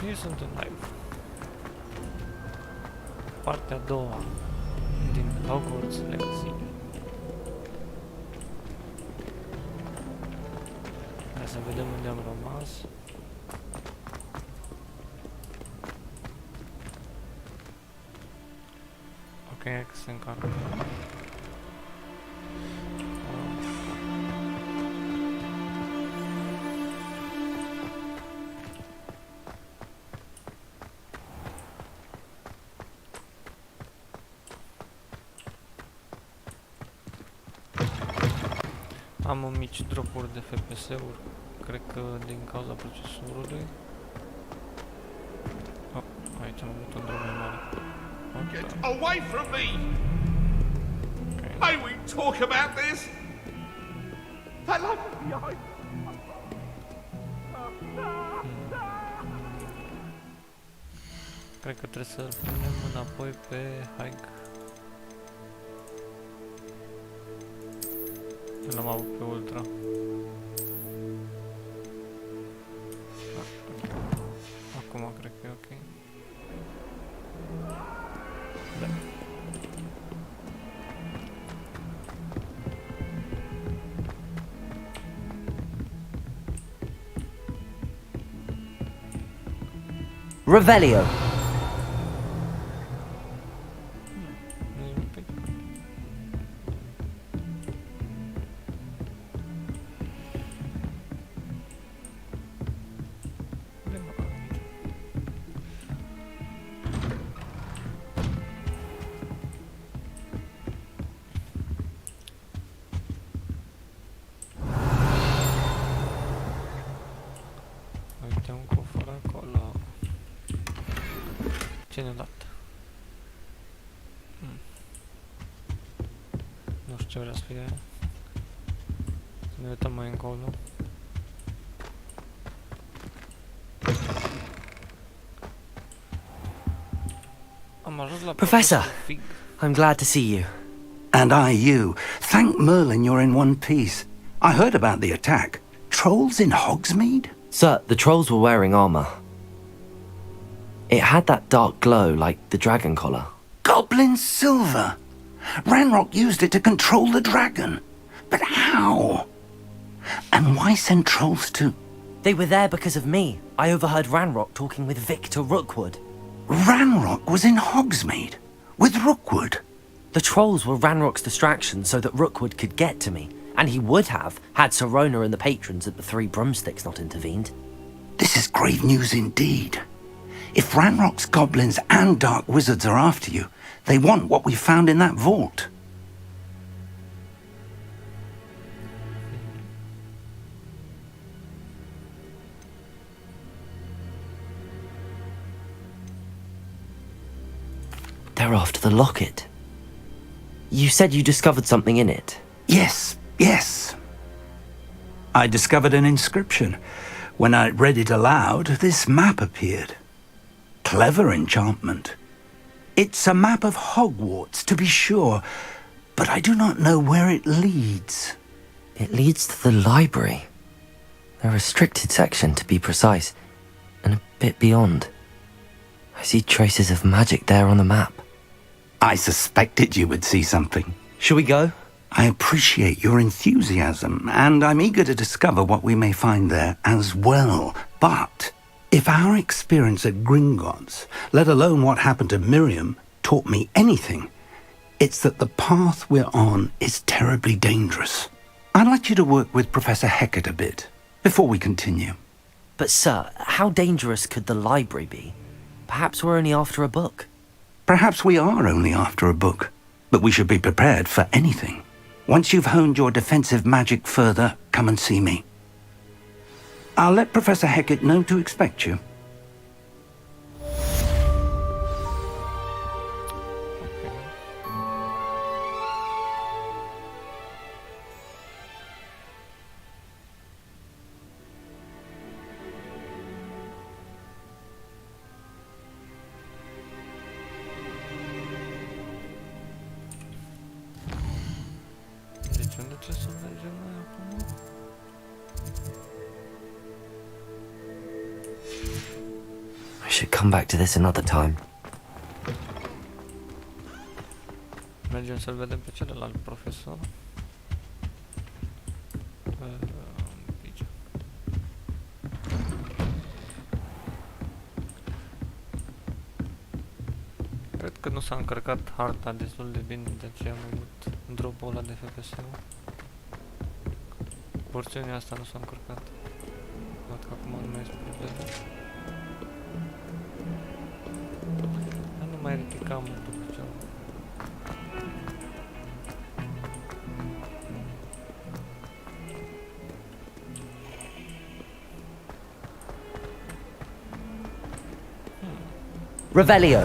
Și sunt în live. Partea a doua din Hogwarts Legacy. Hai să vedem unde am rămas. Ok, hai că se încarcă. Am mici dropuri de FPS-uri, cred că din cauza procesorului. Oh, aici am avut un drum mai mare. Get away from me! Okay. May we talk about this? I love you. Cred că trebuie să-l punem înapoi pe hike. L-am avut pe ultra. Acum cred că e ok. Da. Revelio. Uite un cofăr acolo. Ce ne-a dat? Nu știu ce vrea să fie. Să ne uităm mai încolo. Am ajuns la Professor, Fig. I'm glad to see you. And I you. Thank Merlin you're in one piece. I heard about the attack. Trolls in Hogsmeade? Sir, the trolls were wearing armor. It had that dark glow like the dragon collar. Goblin silver! Ranrock used it to control the dragon. But how? And why send trolls to... They were there because of me. I overheard Ranrock talking with Victor Rookwood. Ranrock was in Hogsmeade? With Rookwood? The trolls were Ranrock's distraction so that Rookwood could get to me. And he would have, had Sirona and the patrons at the Three Broomsticks not intervened. This is grave news indeed. If Ranrock's goblins and dark wizards are after you, they want what we found in that vault. They're after the locket. You said you discovered something in it. Yes, yes. I discovered an inscription. When I read it aloud, this map appeared. Clever enchantment. It's a map of Hogwarts, to be sure, but I do not know where it leads. It leads to the library. A restricted section, to be precise, and a bit beyond. I see traces of magic there on the map. I suspected you would see something. Shall we go? I appreciate your enthusiasm, and I'm eager to discover what we may find there as well. But if our experience at Gringotts, let alone what happened to Miriam, taught me anything, it's that the path we're on is terribly dangerous. I'd like you to work with Professor Hecat a bit before we continue. But sir, how dangerous could the library be? Perhaps we're only after a book. Perhaps we are only after a book, but we should be prepared for anything. Once you've honed your defensive magic further, come and see me. I'll let Professor Hecat know to expect you. Deci unde trebuie să mergem noi acum? should come back to this another time. Mergem să-l vedem pe celălalt profesor. Aici. Cred că nu s-a încărcat harta destul de bine, de aceea am avut drop-ul ăla de FPS-ul. Porțiunea asta nu s-a încărcat. Văd că acum nu mai este probleme. Dar nu mai ridicam după ce am... Revelio.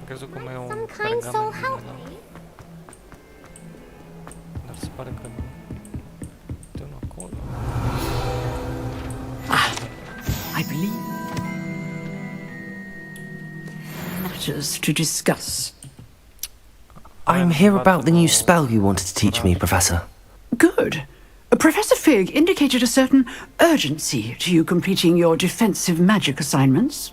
Crezut că mai e un Some kind pergament soul din help ăla, me? dar se pare că nu. Uite unul acolo. I believe matters to discuss. I'm here about the new spell you wanted to teach me, Professor. Good. Professor Fig indicated a certain urgency to you completing your defensive magic assignments.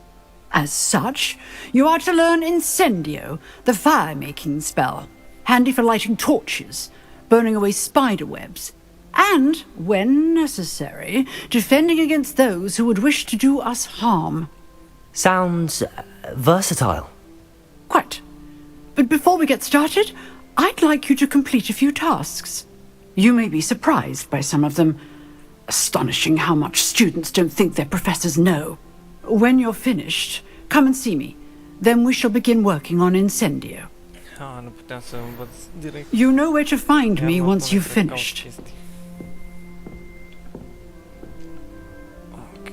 As such, you are to learn Incendio, the fire-making spell, handy for lighting torches, burning away spider webs, and, when necessary, defending against those who would wish to do us harm. Sounds versatile. Quite. But before we get started, I'd like you to complete a few tasks. You may be surprised by some of them. Astonishing how much students don't think their professors know. When you're finished, come and see me. Then we shall begin working on Incendio. Nu puteam să învăț direct. You know where to find me Iar once acum you've trebuie să caut finished. chestii. Ok.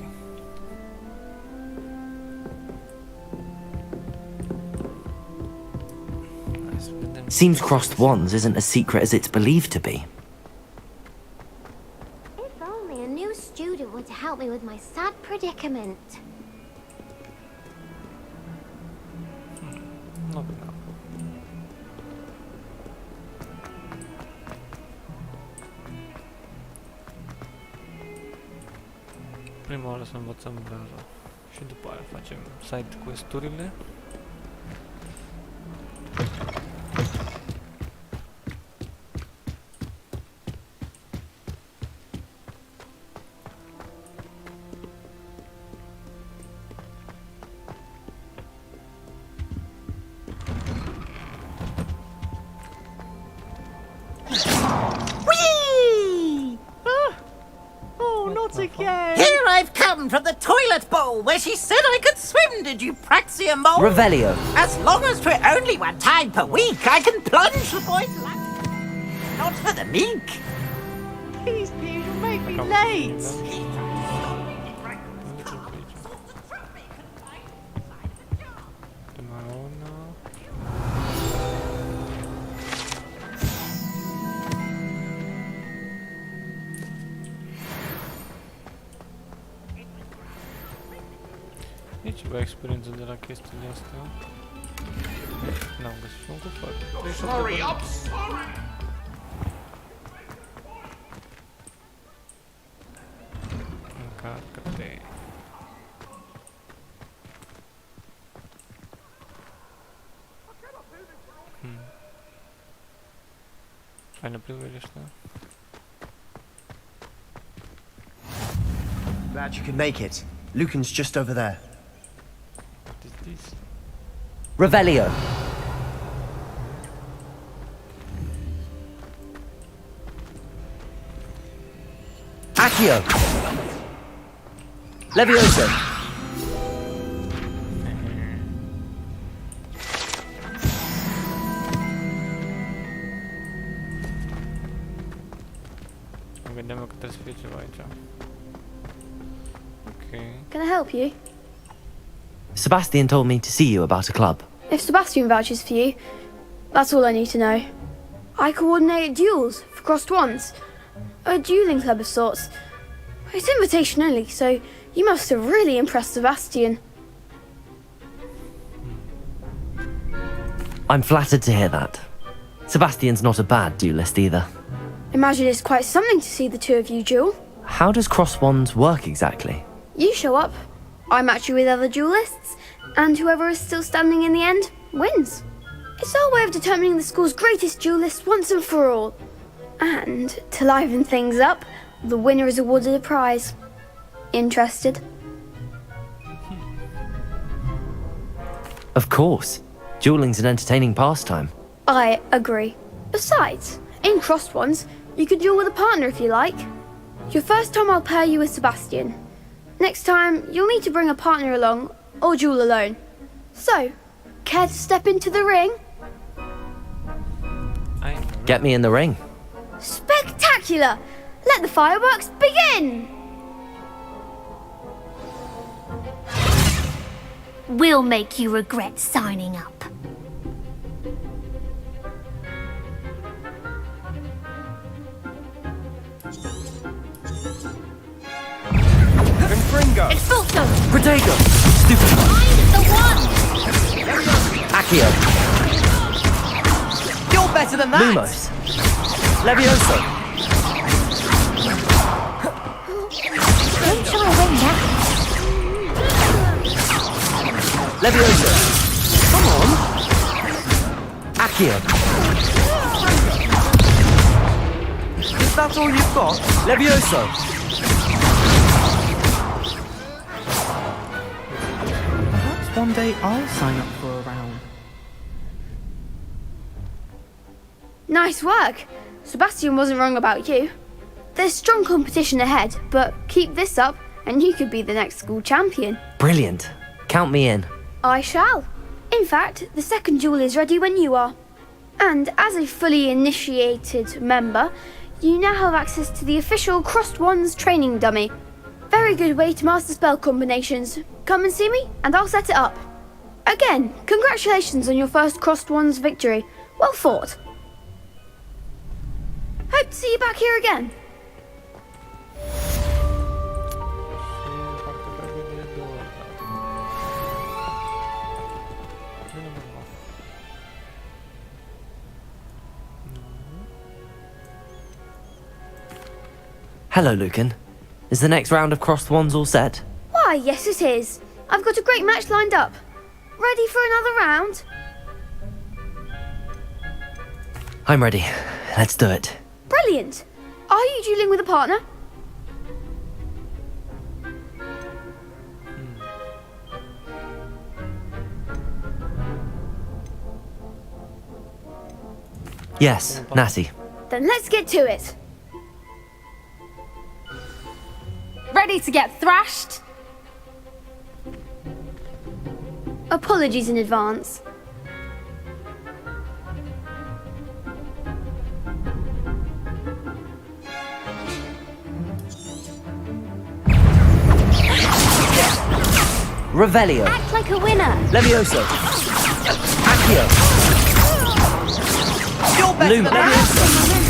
Hai să vedem. Seems crossed wands isn't as secret as it's believed to be. If only a new student were to help me with my sad predicament. Nu bine. Prima oară să învățăm Vera și după aia facem side quest-urile. Here I've come from the toilet bowl where she said I could swim, did you praxia mole? Revelio. As long as for only one time per week, I can plunge the boy's life. Not for the meek. Please, you'll make me E ceva experiență de la chestiile astea. N-am găsit și un cufăr. Sorry, I'm sorry. Încarcă-te. Faină plimbările ăștia. Glad you could make it. Lucan's just over there. What is this? Revelio. Accio. Levioso. Mă gândeam eu că trebuie să fie ceva aici. Ok. Can I help you? Sebastian told me to see you about a club. If Sebastian vouches for you, that's all I need to know. I coordinate duels for crossed wands. A dueling club of sorts. It's invitation only, so you must have really impressed Sebastian. I'm flattered to hear that. Sebastian's not a bad duelist either. Imagine it's quite something to see the two of you duel. How does cross wands work exactly? You show up, I match you with other duelists, and whoever is still standing in the end wins. It's our way of determining the school's greatest duelist once and for all. And to liven things up, the winner is awarded a prize. Interested? Of course. Dueling's an entertaining pastime. I agree. Besides, in crossed ones, you could duel with a partner if you like. Your first time I'll pair you with Sebastian. Next time, you'll need to bring a partner along, or duel alone. So, care to step into the ring? Get me in the ring. Spectacular! Let the fireworks begin! We'll make you regret signing up. Gringo! Expulso! Protego! Stupid! Find the one! Accio! You're better than that! Lumos! Levioso! Don't shy away now. Levioso! Come on! Accio! Is that all you've got? Levioso! Perhaps one day I'll sign up for a round. Nice work! Sebastian wasn't wrong about you. There's strong competition ahead, but keep this up and you could be the next school champion. Brilliant. Count me in. I shall. In fact, the second duel is ready when you are. And as a fully initiated member, you now have access to the official Crossed Wands training dummy. Very good way to master spell combinations. Come and see me, and I'll set it up. Again, congratulations on your first Crossed Wands victory. Well fought. Hope to see you back here again. Hello, Lucan. Is the next round of crossed wands all set? Why, yes it is. I've got a great match lined up. Ready for another round? I'm ready. Let's do it. Brilliant. Are you dueling with a partner? Yes, Natty. Then let's get to it. Ready to get thrashed? Apologies in advance. Revelio. Act like a winner. Levioso. Accio. You're better Luma. than that!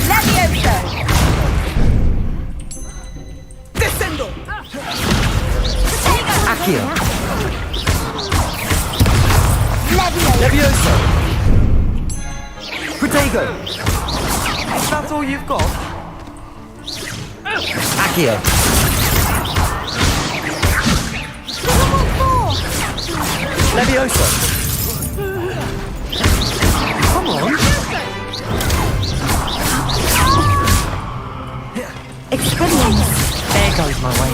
Levioso. Descendo! Accio. Levioso. Levioso. Protego. Is that all you've got? Accio. Levioso. Come on. Experience. There goes my way.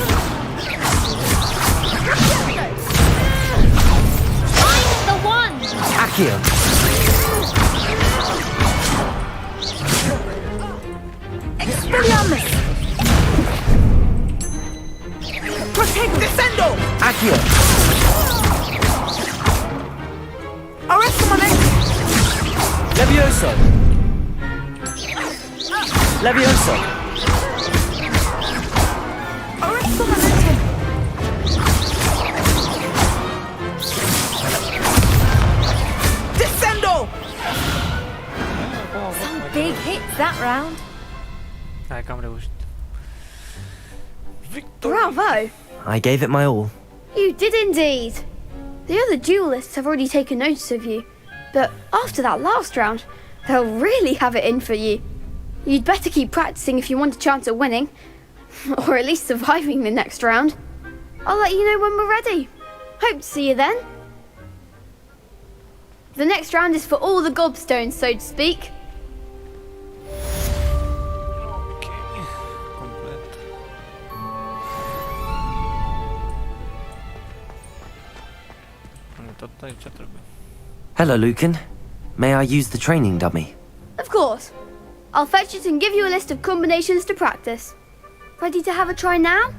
Find the one. Accio. Expelliarmus. Descendo! Accio. Arresto momentum! Levioso. Levioso. Arresto momentum! Descendo! Some big hits that round. Hai, că am reușit. Bravo! I gave it my all. You did indeed. The other duelists have already taken notice of you. But after that last round, they'll really have it in for you. You'd better keep practicing if you want a chance at winning, or at least surviving the next round. I'll let you know when we're ready. Hope to see you then. The next round is for all the gobstones, so to speak. Okej, komplett. No to tutaj co robię? Hello, Lucan. May I use the training dummy? Of course. I'll fetch it and give you a list of combinations to practice. Ready to have a try now?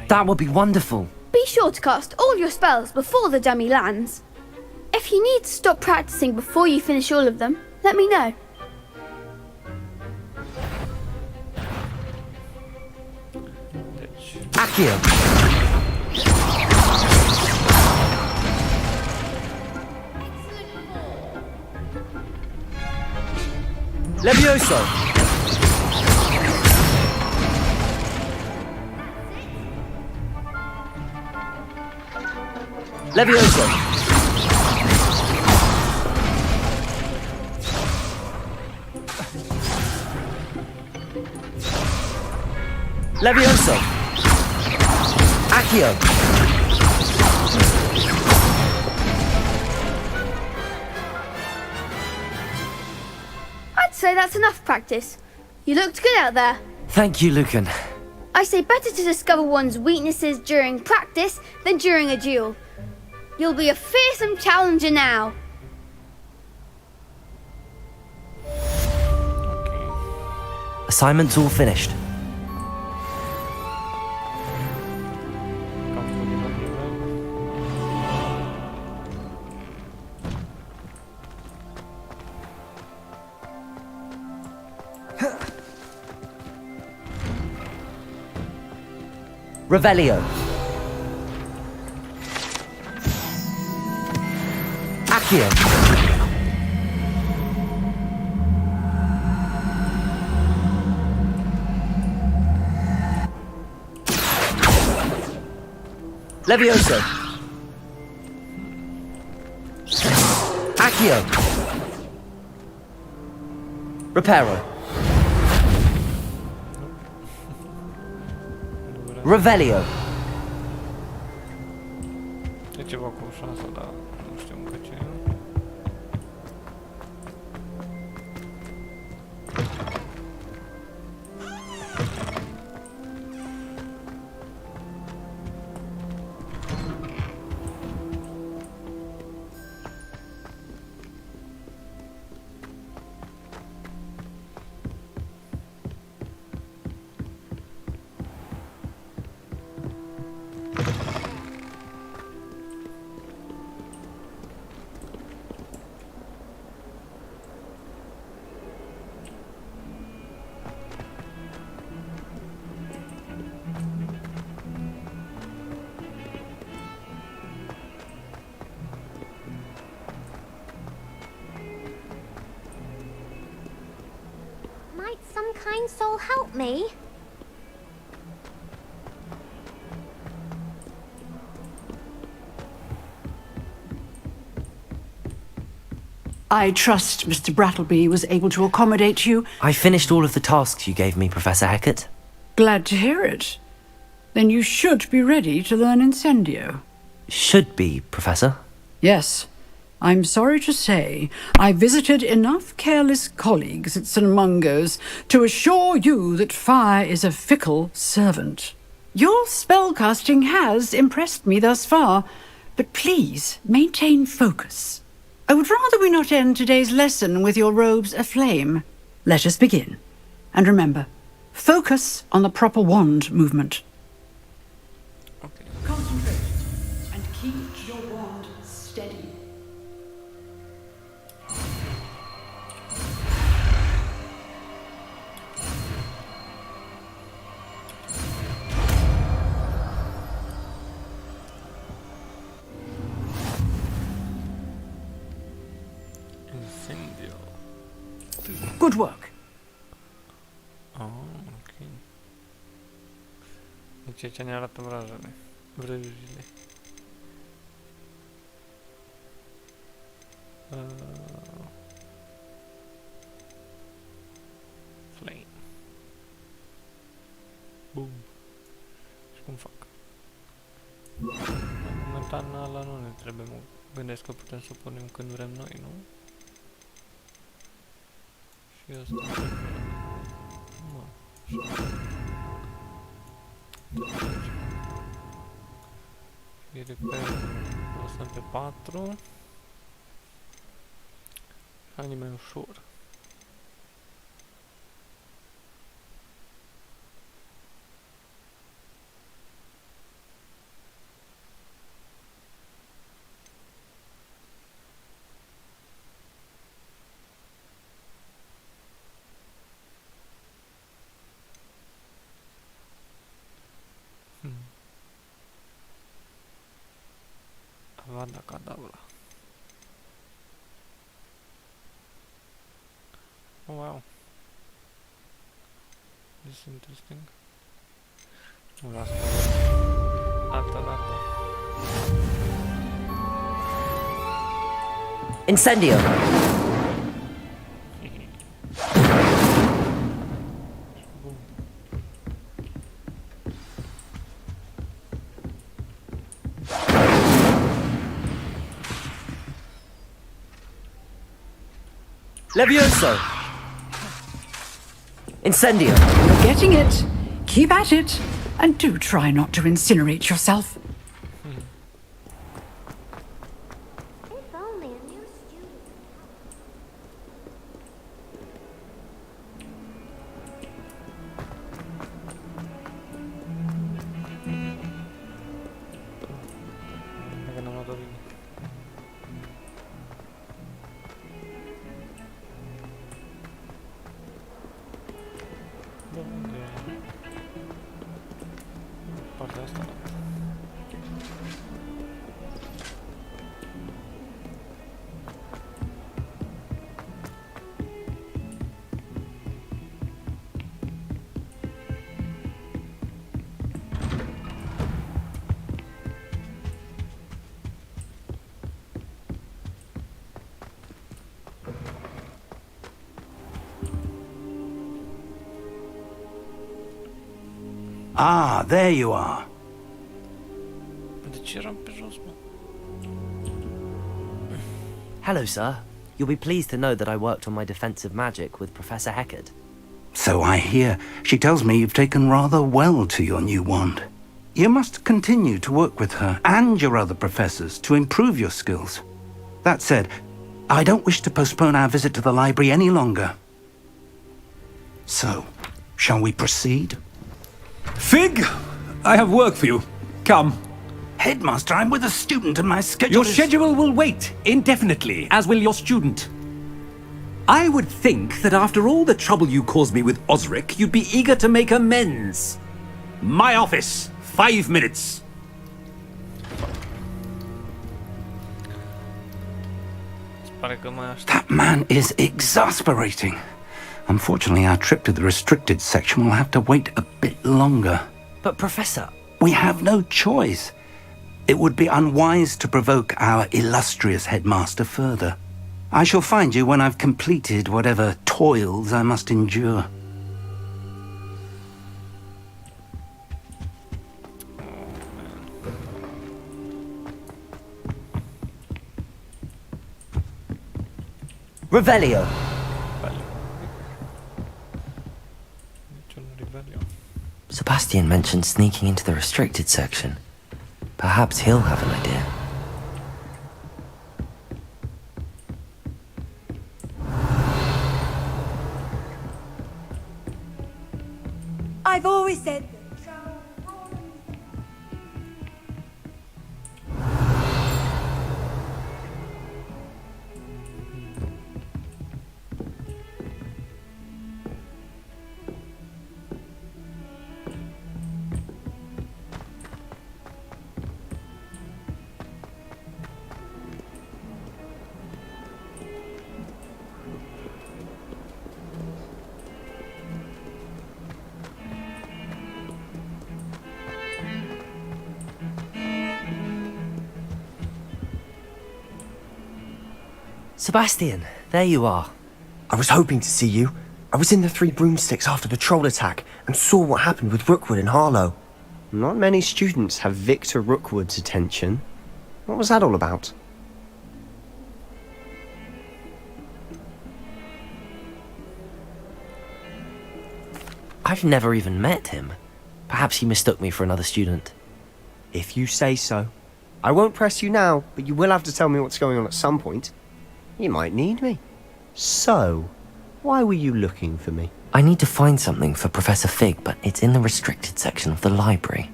That would be wonderful. Be sure to cast all your spells before the dummy lands. If you need to stop practicing before you finish all of them, let me know. Accio. Levioso! Levioso! Levioso! Accio. I'd say that's enough practice. You looked good out there. Thank you, Lucan. I say better to discover one's weaknesses during practice than during a duel. You'll be a fearsome challenger now. Assignments all finished. Revelio. Accio. Levioso! Accio. Reparo! Revelio. Wiecie, wokół szansa da ściągać. Might some kind soul help me? I trust Mr. Brattleby was able to accommodate you. I finished all of the tasks you gave me, Professor Hecat. Glad to hear it. Then you should be ready to learn Incendio. Should be, Professor. Yes. I'm sorry to say, I visited enough careless colleagues at St. Mungo's to assure you that fire is a fickle servant. Your spellcasting has impressed me thus far, but please maintain focus. I would rather we not end today's lesson with your robes aflame. Let us begin. And remember, focus on the proper wand movement. Okay. Concentrate and keep your wand steady. Incendio. Good work. O, okej. Ciecenia latem wrażenie. Wrażenie. Flame. Boom. Și cum fac? Momentan ăla nu ne trebuie, mă gândesc că putem să o punem când vrem noi, nu? Și asta... Nu. Și repair, lăsăm pe 4. Anime ușor. Avada Kedavra. Oh wow. This is interesting. Nu las pe altă dată. Incendio! Bun. Levioso! Incendio! You're getting it. Keep at it. And do try not to incinerate yourself. If only a new student. Dacă n-am luat-o bine. Unde e? Partea asta. Ah, there you are. De ce eram pe jos, mă? Hello, sir. You'll be pleased to know that I worked on my defensive magic with Professor Heckard. So I hear. She tells me you've taken rather well to your new wand. You must continue to work with her and your other professors to improve your skills. That said, I don't wish to postpone our visit to the library any longer. So, shall we proceed? Fig, I have work for you. Come. Headmaster, I'm with a student and my schedule Your is... schedule will wait indefinitely, as will your student. I would think that after all the trouble you caused me with Osric, you'd be eager to make amends. My office, 5 minutes. Pare că mai aștept. That man is exasperating. Unfortunately, our trip to the restricted section will have to wait a bit longer. But, Professor... We have no choice. It would be unwise to provoke our illustrious headmaster further. I shall find you when I've completed whatever toils I must endure. Revelio! Sebastian mentioned sneaking into the restricted section. Perhaps he'll have an idea. I've always said Sebastian, there you are. I was hoping to see you. I was in the Three Broomsticks after the troll attack and saw what happened with Rookwood and Harlow. Not many students have Victor Rookwood's attention. What was that all about? I've never even met him. Perhaps he mistook me for another student. If you say so. I won't press you now, but you will have to tell me what's going on at some point. You might need me. So, why were you looking for me? I need to find something for Professor Fig, but it's in the restricted section of the library.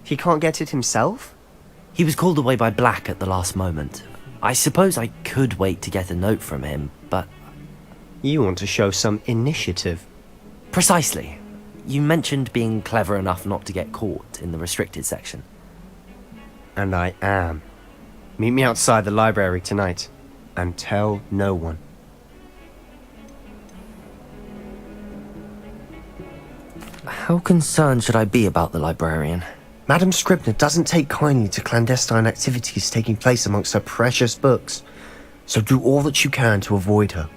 He can't get it himself? He was called away by Black at the last moment. I suppose I could wait to get a note from him, but... You want to show some initiative. Precisely. You mentioned being clever enough not to get caught in the restricted section. And I am. Meet me outside the library tonight, and tell no one. How concerned should I be about the librarian? Madame Scribner doesn't take kindly to clandestine activities taking place amongst her precious books, so do all that you can to avoid her.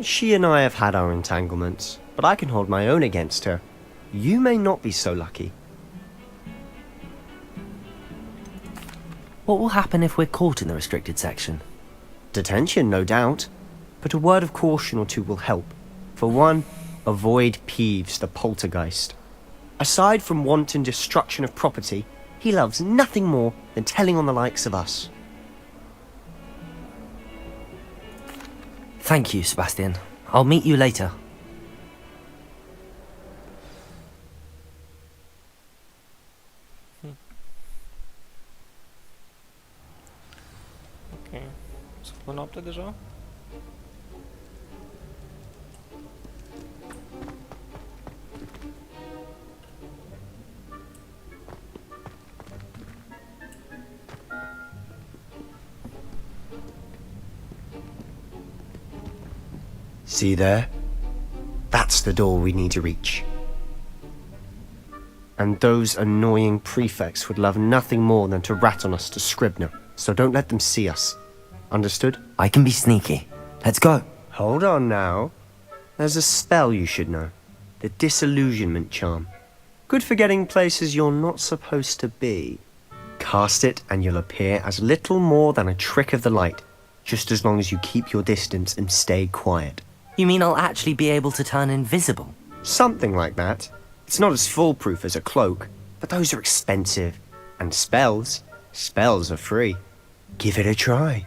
She and I have had our entanglements, but I can hold my own against her. You may not be so lucky. What will happen if we're caught in the restricted section? Detention, no doubt, but a word of caution or two will help. For one, avoid Peeves, the poltergeist. Aside from wanton destruction of property, he loves nothing more than telling on the likes of us. Thank you, Sebastian. I'll meet you later. Ok. Scopă noapte deja? See there? That's the door we need to reach. And those annoying prefects would love nothing more than to rat on us to Scribner, so don't let them see us. Understood? I can be sneaky. Let's go. Hold on now. There's a spell you should know. The Disillusionment Charm. Good for getting places you're not supposed to be. Cast it and you'll appear as little more than a trick of the light, just as long as you keep your distance and stay quiet. You mean I'll actually be able to turn invisible? Something like that. It's not as foolproof as a cloak, but those are expensive. And spells are free. Give it a try.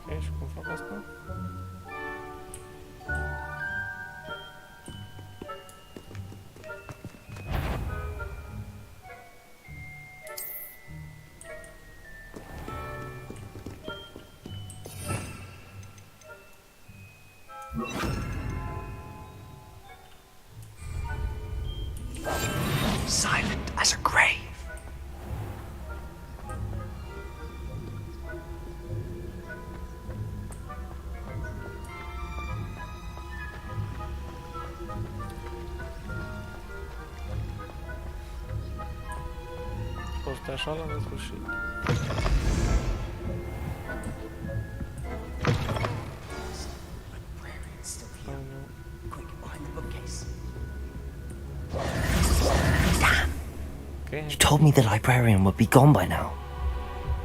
Ok, și cum fac asta? Silent as a grave. Poți așa la nesfârșit. You told me the librarian would be gone by now.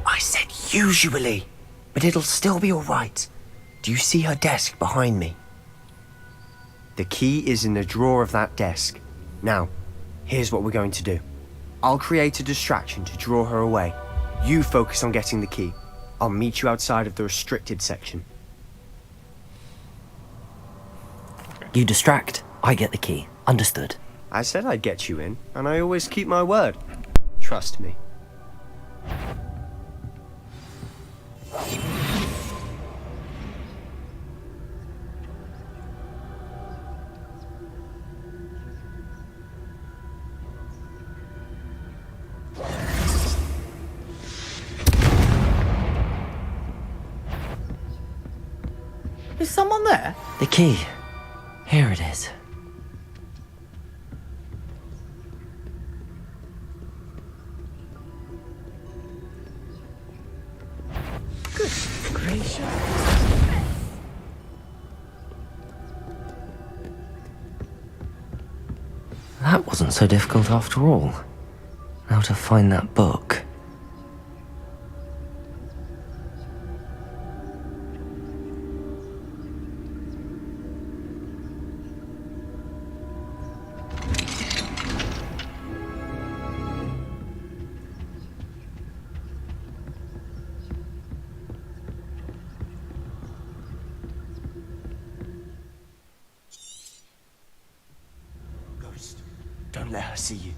I said usually, but it'll still be all right. Do you see her desk behind me? The key is in the drawer of that desk. Now, here's what we're going to do. I'll create a distraction to draw her away. You focus on getting the key. I'll meet you outside of the restricted section. You distract, I get the key. Understood. I said I'd get you in, and I always keep my word. Trust me. Is someone there? The key. Here it is. That wasn't so difficult after all. Now to find that book. Ghost, don't let her see you.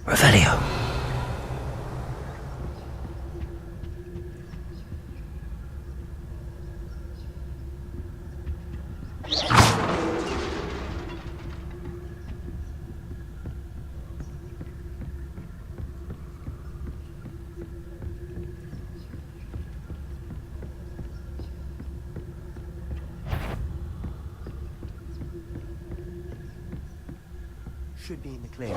Revelio. Should be in the clear.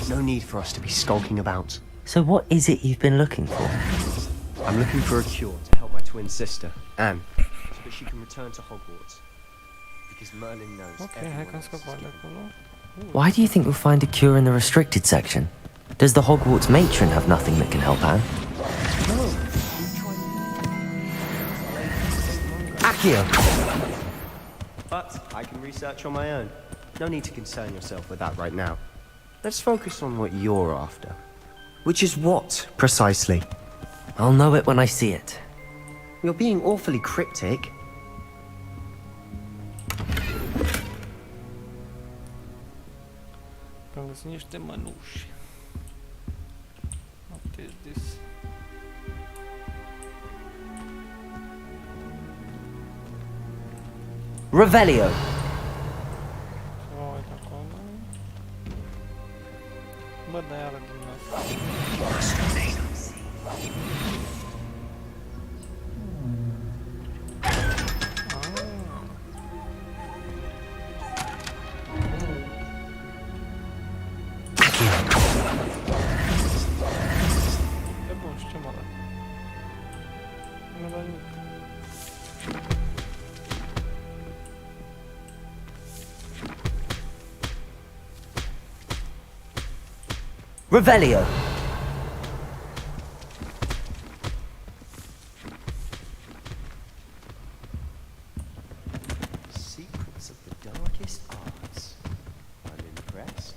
No need for us to be skulking about. So what is it you've been looking for? I'm looking for a cure to help my twin sister, Anne, so that she can return to Hogwarts. Because Merlin knows everyone else is given. Why do you think we'll find a cure in the restricted section? Does the Hogwarts matron have nothing that can help Anne? Accio! But I can research on my own. No need to concern yourself with that right now. Let's focus on what you're after. Which is what, precisely? I'll know it when I see it. You're being awfully cryptic. Găsim niște mănuși. What is this? Revelio. Uite acolo. Bă, dar iară din asta. E bun, și ce mă dă? Nu dă nimic. Revelio. Secrets of the darkest arts. I'm impressed.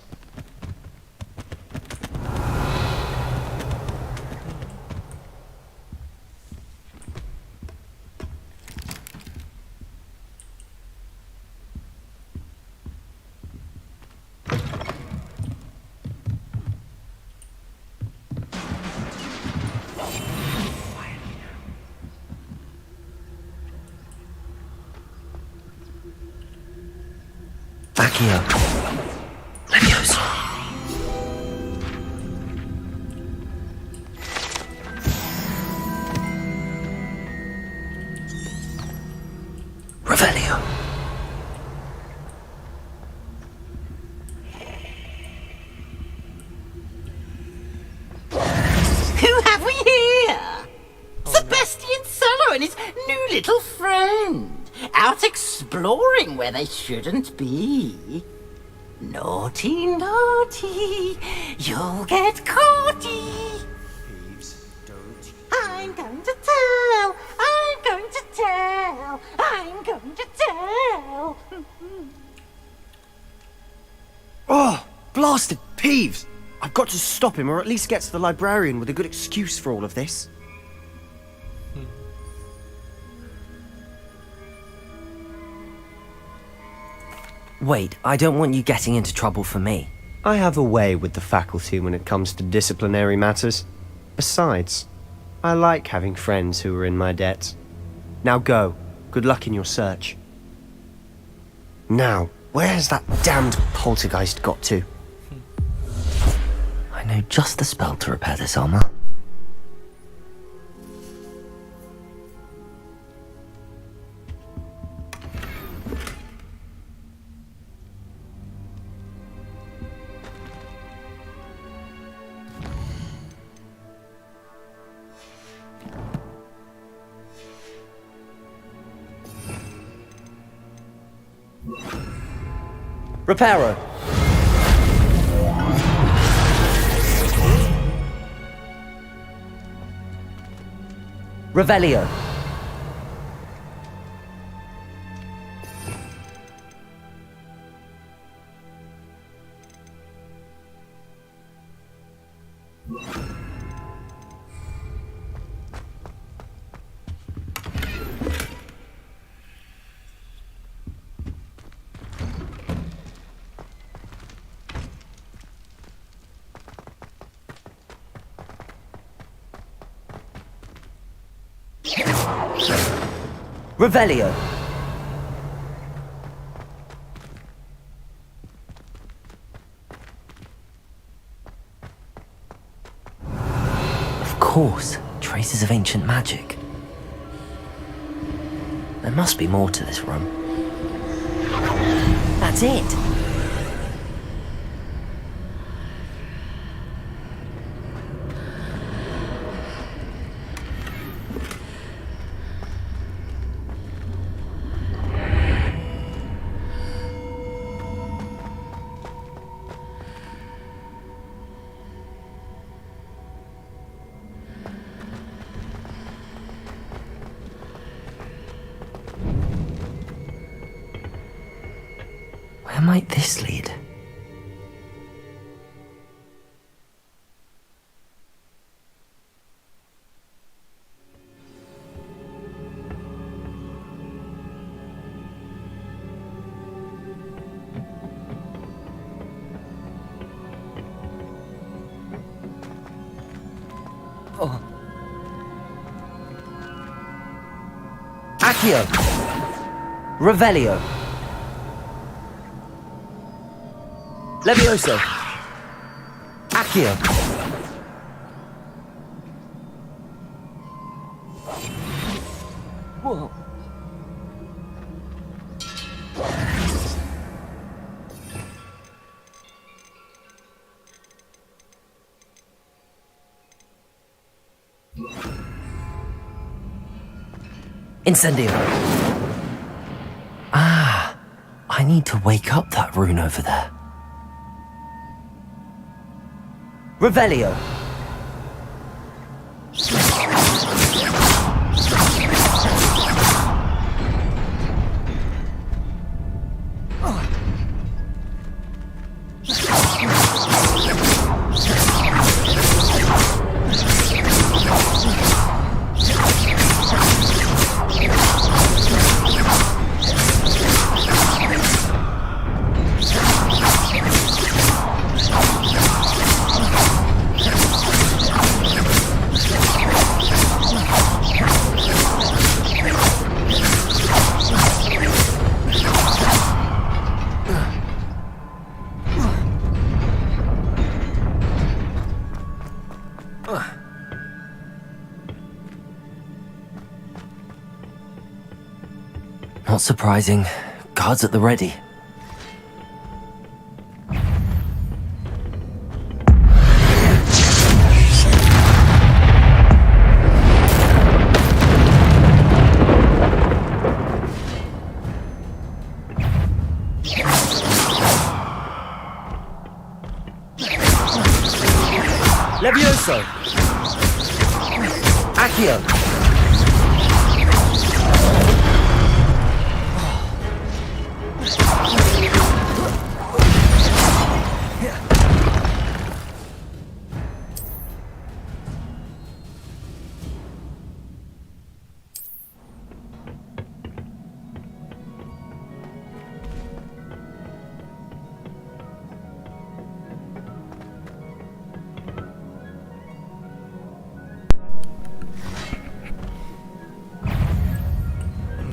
Accio. Leviosa. Revelio. Who have we here? Sebastian Sallow and his new little friend. Out exploring where they shouldn't be. Naughty, naughty, you'll get caughty. Thieves, don't. I'm going to tell, I'm going to tell, I'm going to tell. Oh, blasted Peeves! I've got to stop him, or at least get to the librarian with a good excuse for all of this. Wait, I don't want you getting into trouble for me. I have a way with the faculty when it comes to disciplinary matters. Besides, I like having friends who are in my debt. Now go. Good luck in your search. Now, what Where has that damned poltergeist got to? I know just the spell to repair this armor. Reparo! Revelio! Revelio! Of course, traces of ancient magic. There must be more to this room. That's it! Where might this lead? Oh. Accio! Revelio! Levioso! Accio! Whoa. Incendio! Ah, I need to wake up that rune over there. Revelio! Not surprising. Guards at the ready. Levioso! Accio!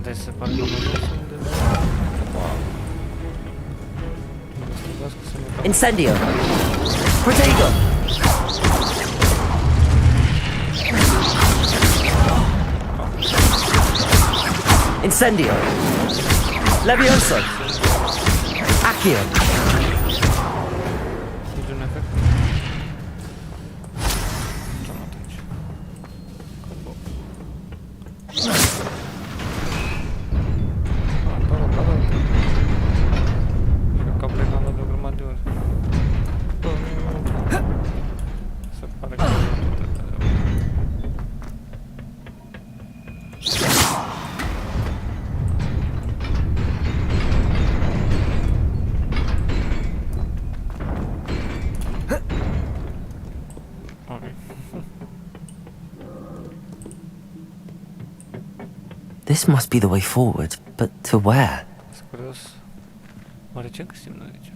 Dai să parcă mă duc unde... Las că se mută. Incendio! Protego! Incendio! Levioso! Accio! Niciun efect. Ce-am atunci? Combo. Cred că am plecat la de o grămadă de ori. Se pare că am tot de ori. This must be the way forward, but to where? Sunt curios. Oare ce găsim noi aici?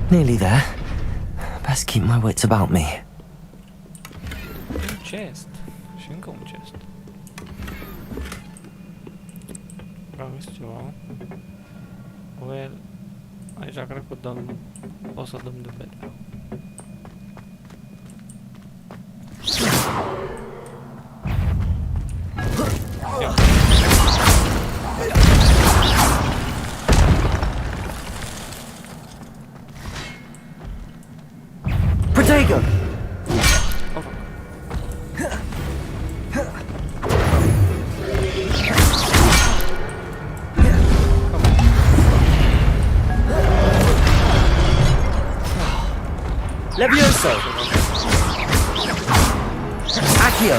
Nearly there. Best keep my wits about me. Un chest. Și încă un chest. Aveți ceva? Well, aici cred că dăm... O să dăm de bele. Ia. Protego! O fac. Levioso! Accio!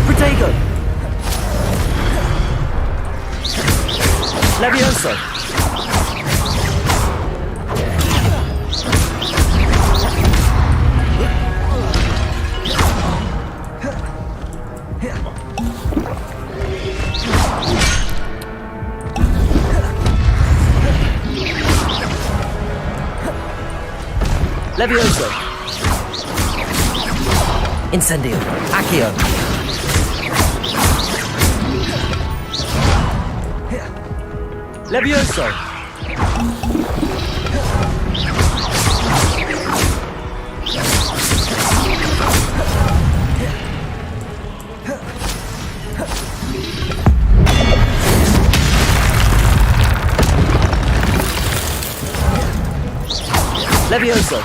Protego! Levioso! Levioso! Incendio! Accio! Levioso! Levioso!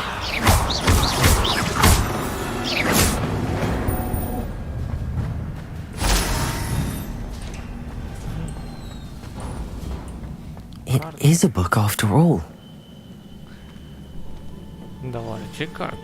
It is a book after all. Dar oare ce carte?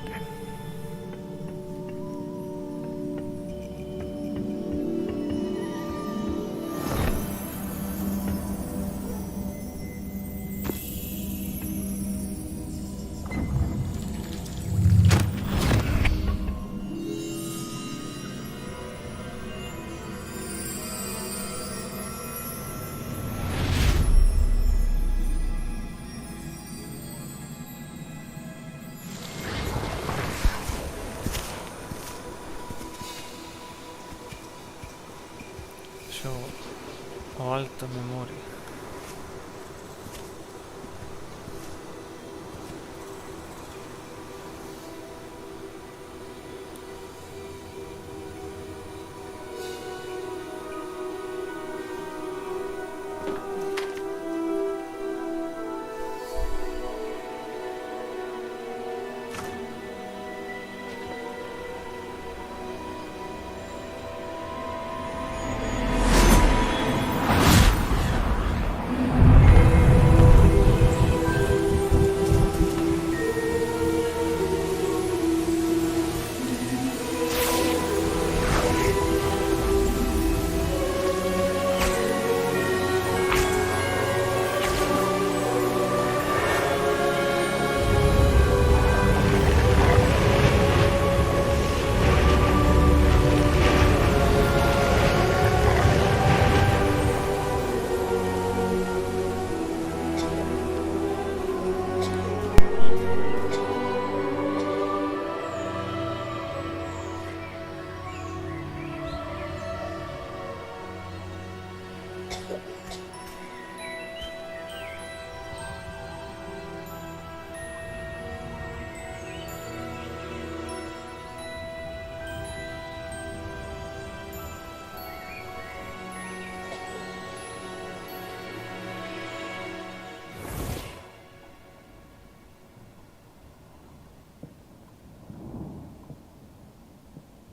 Și o altă memorie.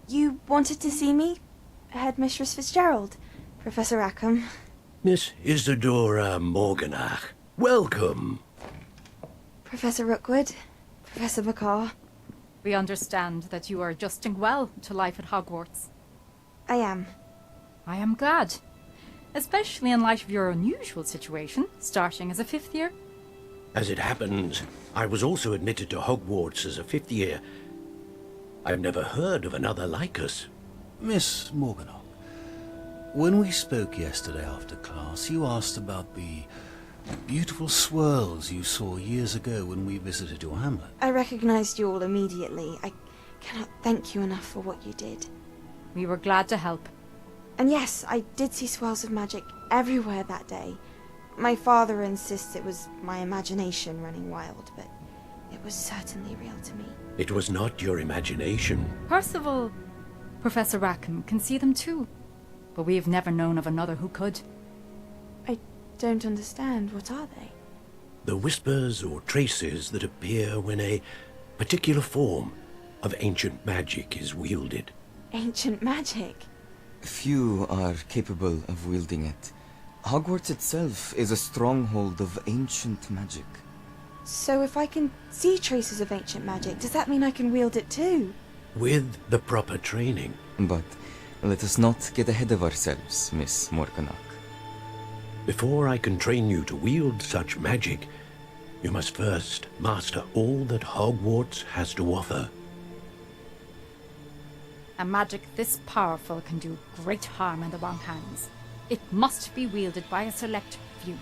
You wanted to see me? Headmistress Fitzgerald, Professor Rackham. Miss Isadora Morganach, welcome. Professor Rookwood, Professor McCaw. We understand that you are adjusting well to life at Hogwarts. I am. I am glad. Especially in light of your unusual situation, starting as a 5th year. As it happens, I was also admitted to Hogwarts as a 5th year. I've never heard of another like us. Miss Morganach, when we spoke yesterday after class, you asked about the beautiful swirls you saw years ago when we visited your hamlet. I recognized you all immediately. I cannot thank you enough for what you did. We were glad to help. And yes, I did see swirls of magic everywhere that day. My father insists it was my imagination running wild, but it was certainly real to me. It was not your imagination. Percival, Professor Rackham can see them too. But we have never known of another who could. I don't understand. What are they? The whispers or traces that appear when a particular form of ancient magic is wielded. Ancient magic? Few are capable of wielding it. Hogwarts itself is a stronghold of ancient magic. So if I can see traces of ancient magic, does that mean I can wield it too? With the proper training. But let us not get ahead of ourselves, Miss Morganach. Before I can train you to wield such magic, you must first master all that Hogwarts has to offer. A magic this powerful can do great harm in the wrong hands. It must be wielded by a select few.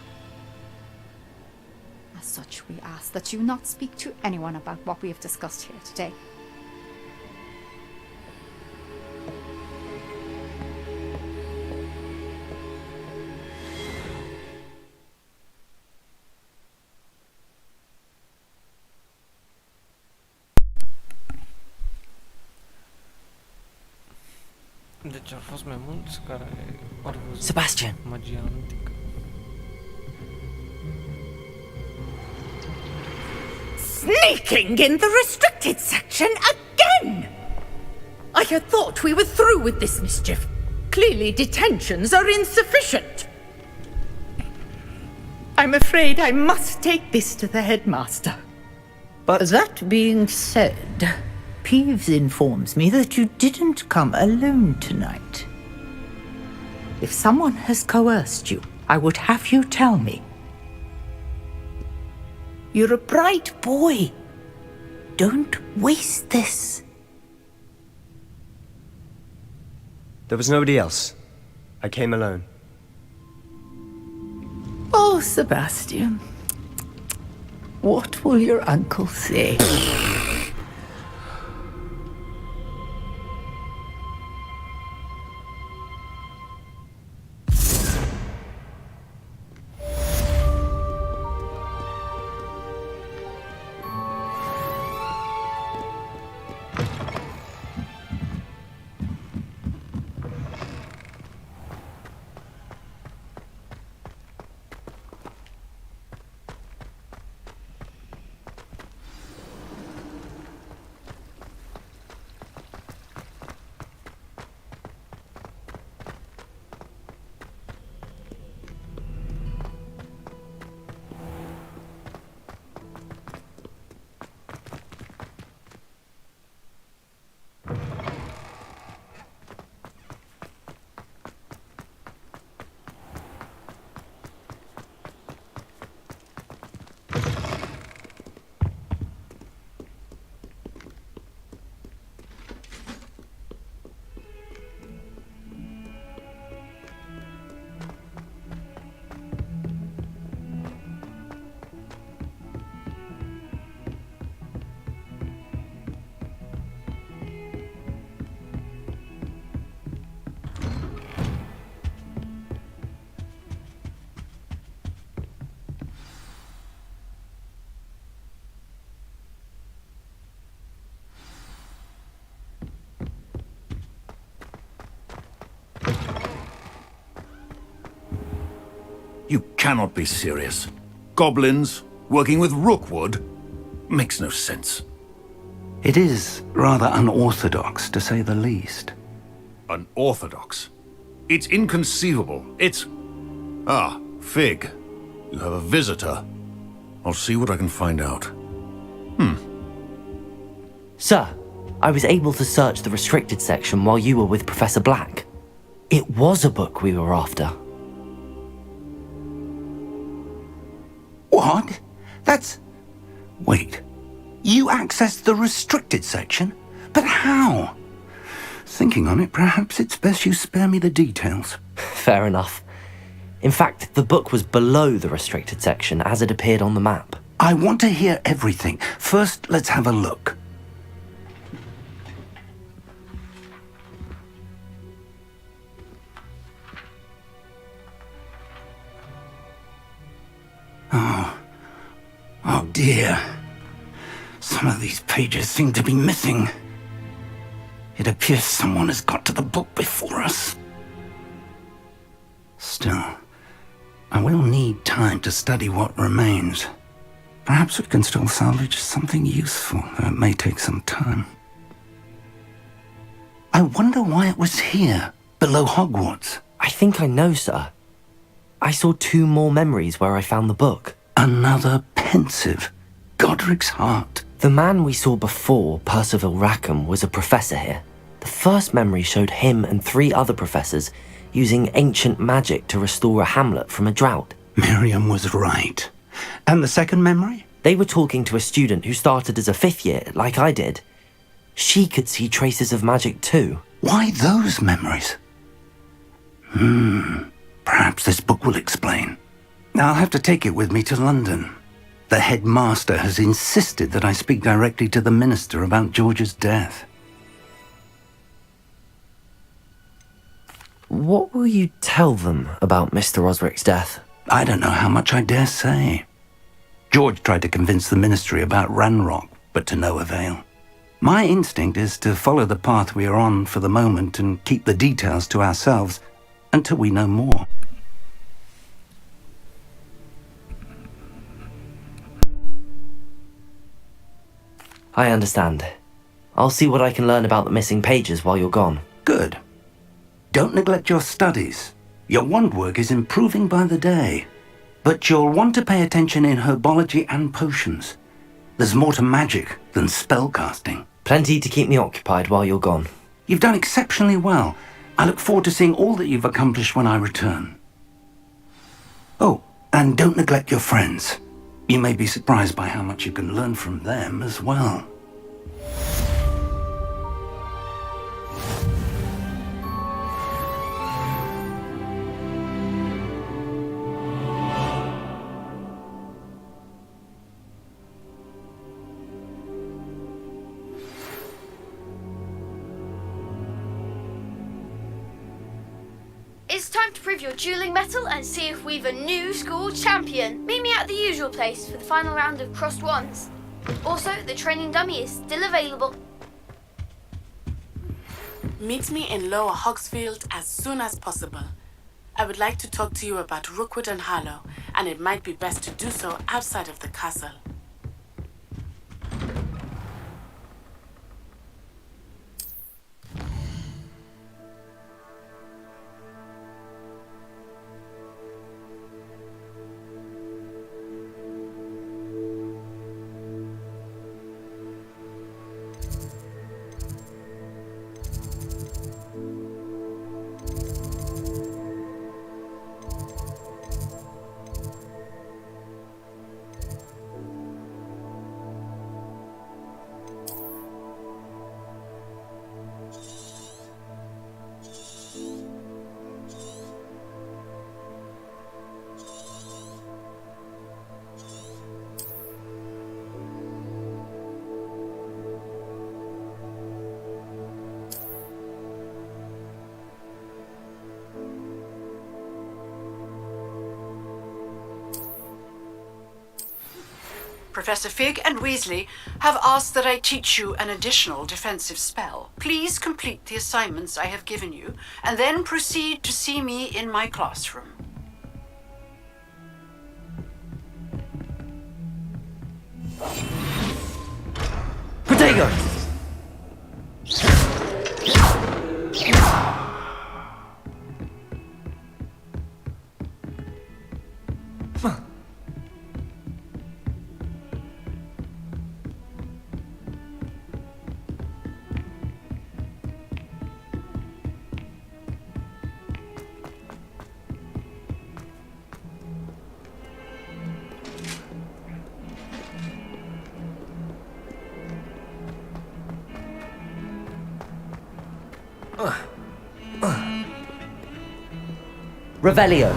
As such, we ask that you not speak to anyone about what we have discussed here today. Deci au fost mai mulți care au văzut Sebastian! magia antică. Sneaking in the restricted section again! I had thought we were through with this mischief. Clearly detentions are insufficient. I'm afraid I must take this to the headmaster. But that being said, Peeves informs me that you didn't come alone tonight. If someone has coerced you, I would have you tell me. You're a bright boy. Don't waste this. There was nobody else. I came alone. Oh, Sebastian. What will your uncle say? You cannot be serious. Goblins working with Rookwood? Makes no sense. It is rather unorthodox, to say the least. Unorthodox? It's inconceivable. It's... Ah, Fig. You have a visitor. I'll see what I can find out. Sir, I was able to search the restricted section while you were with Professor Black. It was a book we were after. What? That's... Wait. You accessed the restricted section? But how? Thinking on it, perhaps it's best you spare me the details. Fair enough. In fact, the book was below the restricted section as it appeared on the map. I want to hear everything. First, let's have a look. Oh dear. Some of these pages seem to be missing. It appears someone has got to the book before us. Still, I will need time to study what remains. Perhaps we can still salvage something useful, though it may take some time. I wonder why it was here, below Hogwarts. I think I know, sir. I saw 2 more memories where I found the book. Another pensive. Godric's heart. The man we saw before, Percival Rackham, was a professor here. The first memory showed him and 3 other professors using ancient magic to restore a hamlet from a drought. Miriam was right. And the second memory? They were talking to a student who started as a 5th year, like I did. She could see traces of magic too. Why those memories? Perhaps this book will explain. I'll have to take it with me to London. The headmaster has insisted that I speak directly to the minister about George's death. What will you tell them about Mr. Osric's death? I don't know how much I dare say. George tried to convince the ministry about Ranrock, but to no avail. My instinct is to follow the path we are on for the moment and keep the details to ourselves until we know more. I understand. I'll see what I can learn about the missing pages while you're gone. Good. Don't neglect your studies. Your wand work is improving by the day. But you'll want to pay attention in herbology and potions. There's more to magic than spellcasting. Plenty to keep me occupied while you're gone. You've done exceptionally well. I look forward to seeing all that you've accomplished when I return. Oh, and don't neglect your friends. You may be surprised by how much you can learn from them as well. It's time to prove your dueling mettle and see if we've a new school champion. Meet me at the usual place for the final round of crossed wands. Also, the training dummy is still available. Meet me in Lower Hogsfield as soon as possible. I would like to talk to you about Rookwood and Harlow, and it might be best to do so outside of the castle. Professor Fig and Weasley have asked that I teach you an additional defensive spell. Please complete the assignments I have given you, and then proceed to see me in my classroom. Protego! Revelio.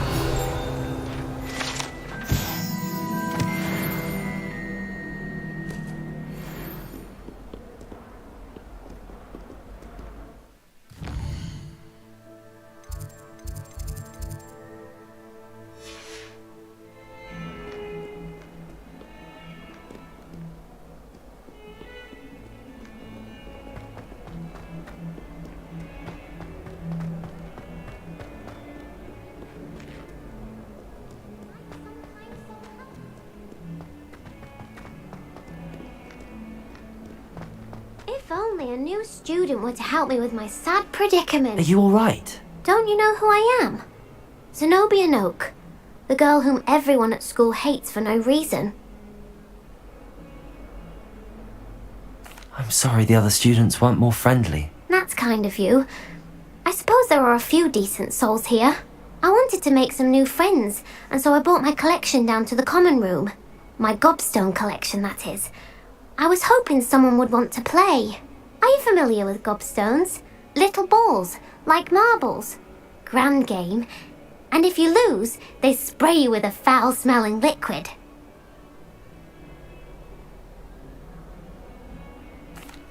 If only a new student were to help me with my sad predicament. Are you alright? Don't you know who I am? Zenobia Noak, the girl whom everyone at school hates for no reason. I'm sorry the other students weren't more friendly. That's kind of you. I suppose there are a few decent souls here. I wanted to make some new friends, and so I brought my collection down to the common room. My gobstone collection, that is. I was hoping someone would want to play. Are you familiar with gobstones? Little balls, like marbles. Grand game. And if you lose, they spray you with a foul-smelling liquid.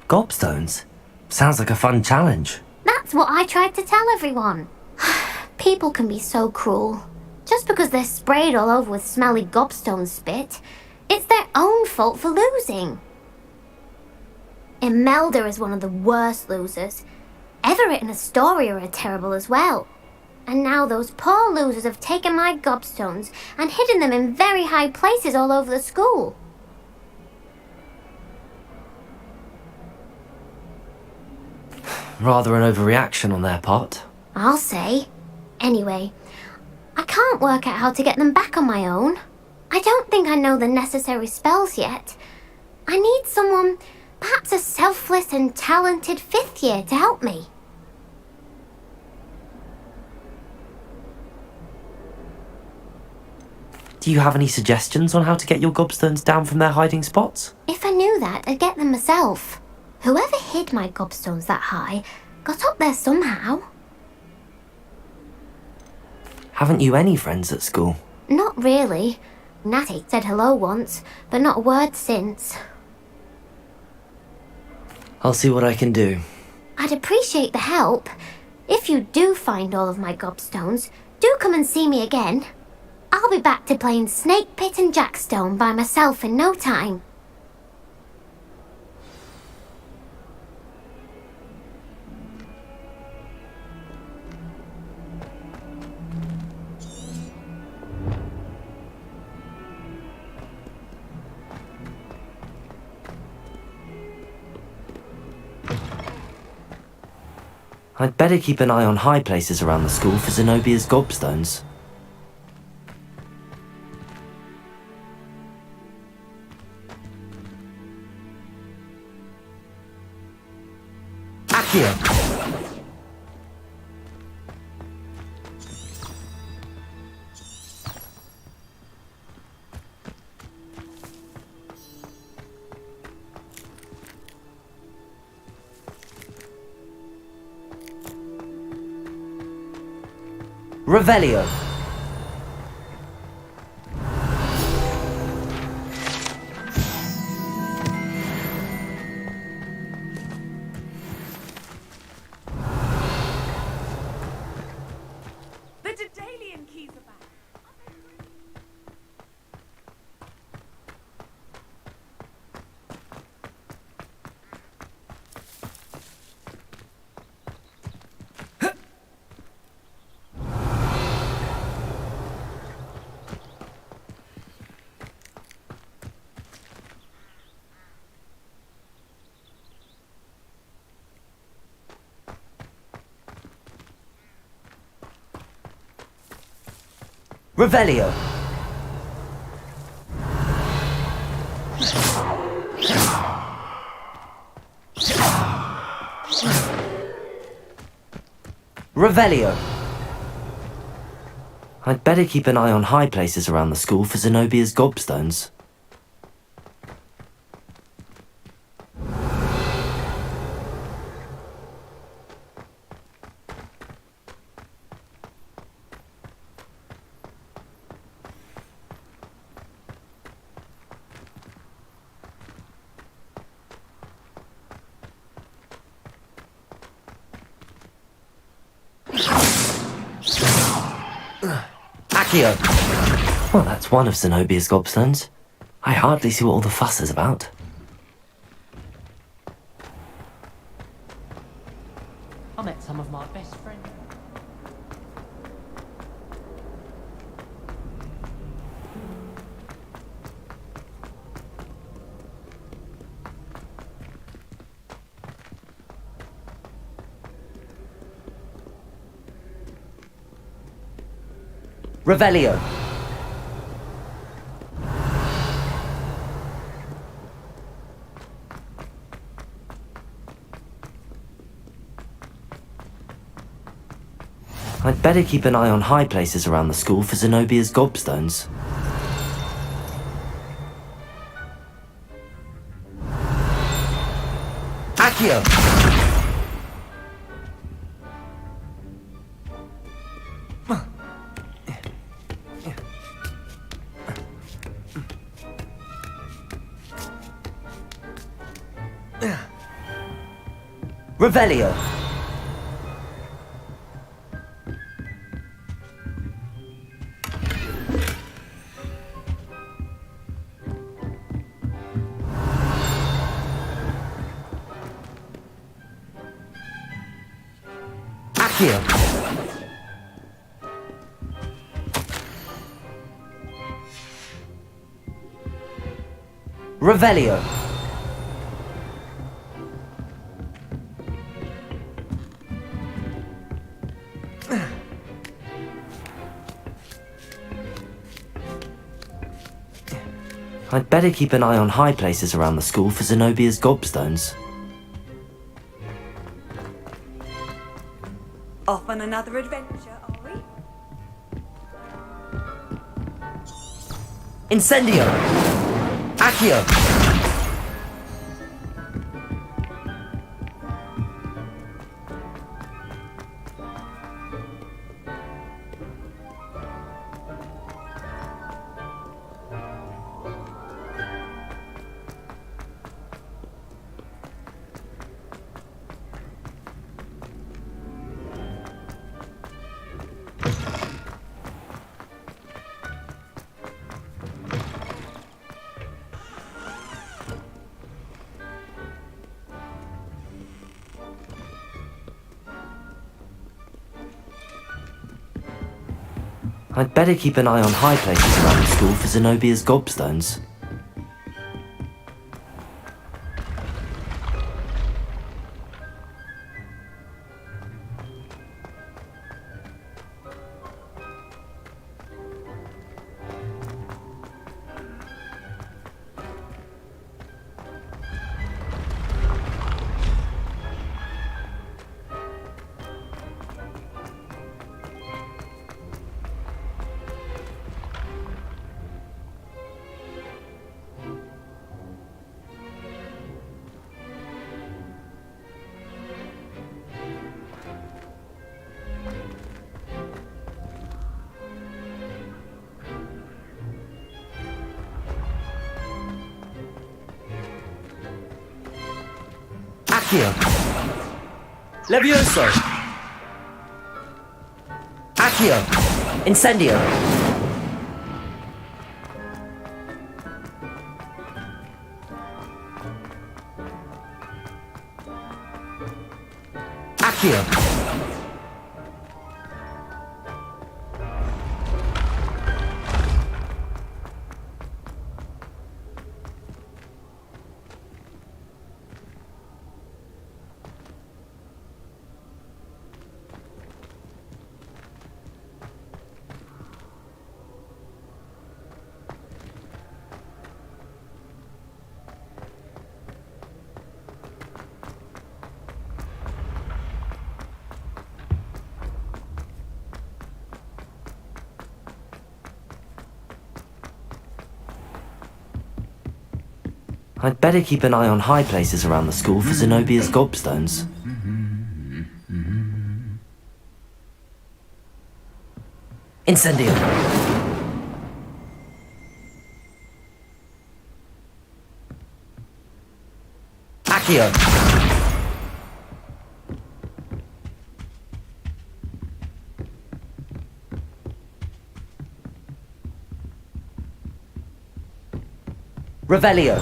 Gobstones? Sounds like a fun challenge. That's what I tried to tell everyone. People can be so cruel. Just because they're sprayed all over with smelly gobstone spit, it's their own fault for losing. Imelda is one of the worst losers. Everett and Astoria are terrible as well. And now those poor losers have taken my gobstones and hidden them in very high places all over the school. Rather an overreaction on their part. I'll say. Anyway, I can't work out how to get them back on my own. I don't think I know the necessary spells yet. I need someone, perhaps a selfless and talented 5th year to help me. Do you have any suggestions on how to get your gobstones down from their hiding spots? If I knew that, I'd get them myself. Whoever hid my gobstones that high got up there somehow. Haven't you any friends at school? Not really. Natty said hello once, but not a word since. I'll see what I can do. I'd appreciate the help. If you do find all of my gobstones, do come and see me again. I'll be back to playing Snake Pit and Jackstone by myself in no time. I'd better keep an eye on high places around the school for Zenobia's gobstones. Accio! Revelio. The Daedalian keys are back. Revelio. Revelio. I'd better keep an eye on high places around the school for Zenobia's gobstones. Accio! Well, that's one of Zenobia's gobstones. I hardly see what all the fuss is about. I met some of my best friends. Revelio! I'd better keep an eye on high places around the school for Zenobia's gobstones. Accio! Revelio! Accio! Revelio! I'd better keep an eye on high places around the school for Zenobia's gobstones. Off on another adventure, are we? Incendio! Accio! I'd better keep an eye on high places around the school for Zenobia's gobstones. Accio! Levioso! Accio! Incendio! Accio! I'd better keep an eye on high places around the school for Zenobia's gobstones. Incendio! Accio! Revelio.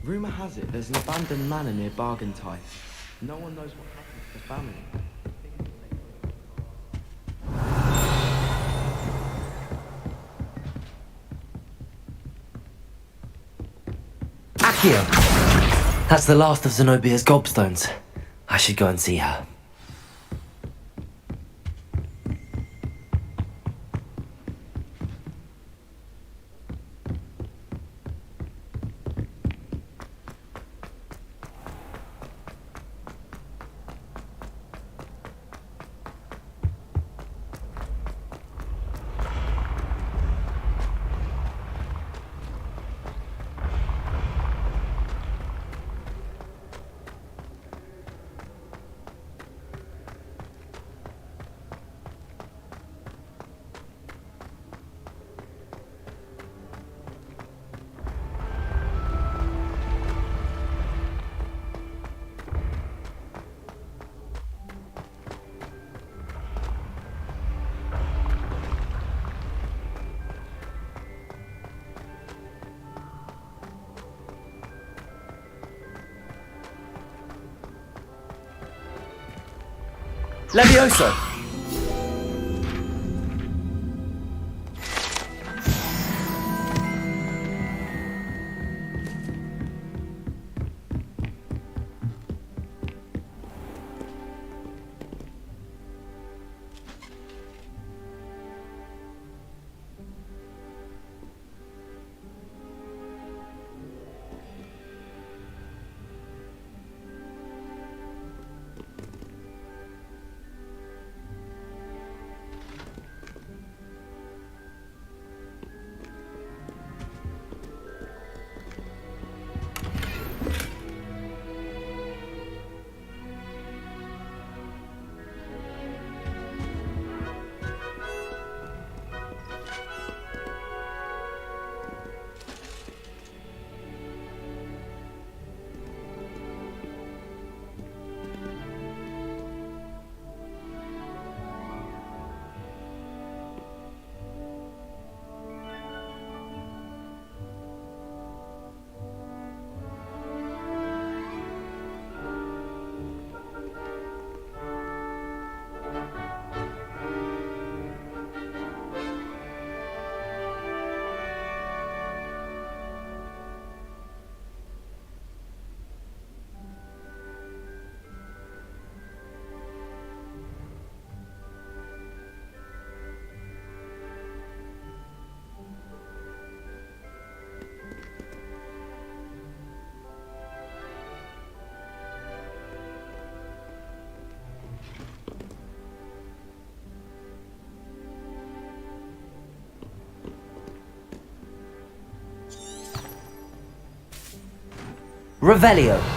Rumour has it there's an abandoned manor near Bargentine. No one knows what happened to the family. Accio! That's the last of Zenobia's gobstones. I should go and see her. Levioso! Revelio.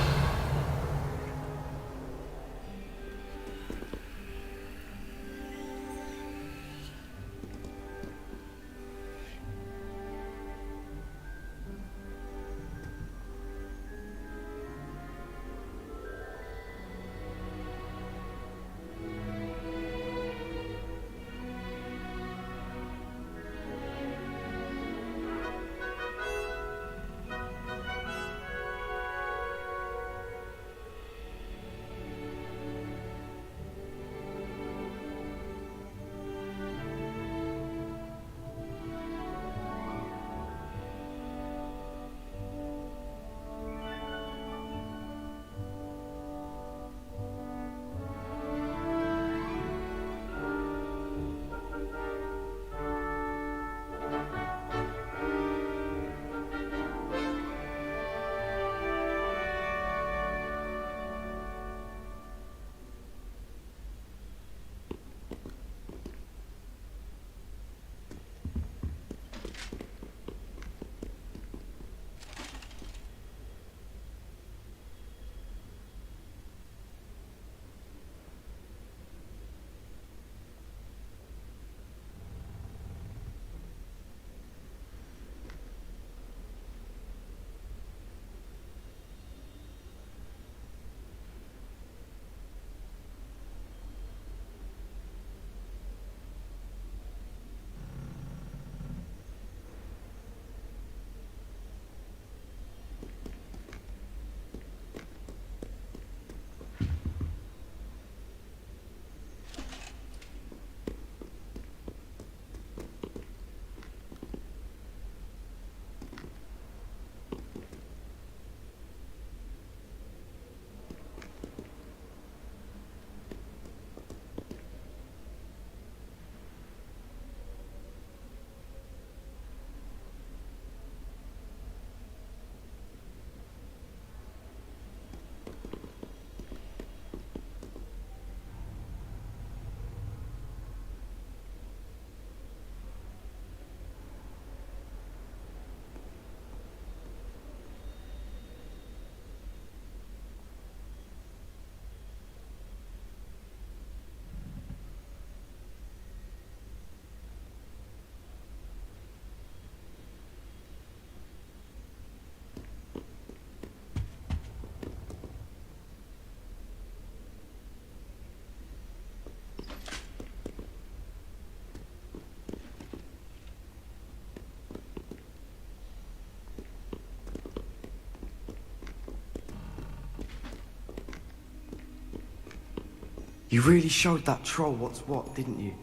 You really showed that troll what's what, didn't you?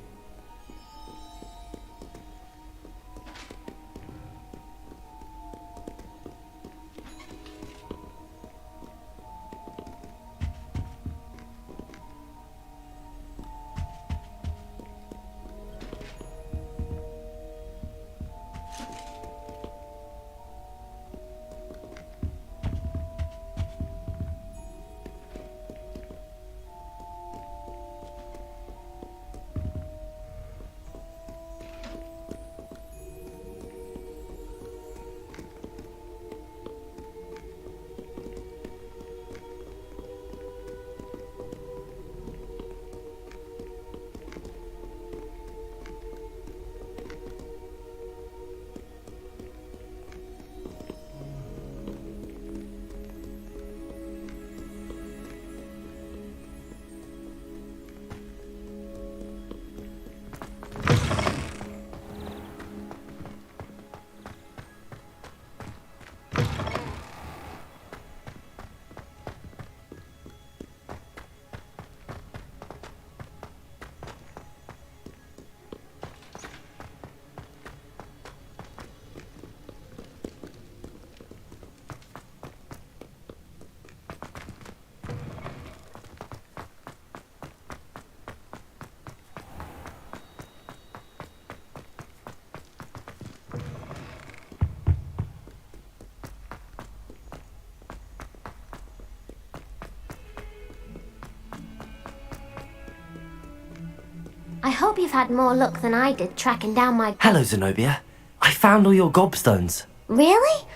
I hope you've had more luck than I did tracking down my... Hello, Zenobia. I found all your gobstones. Really?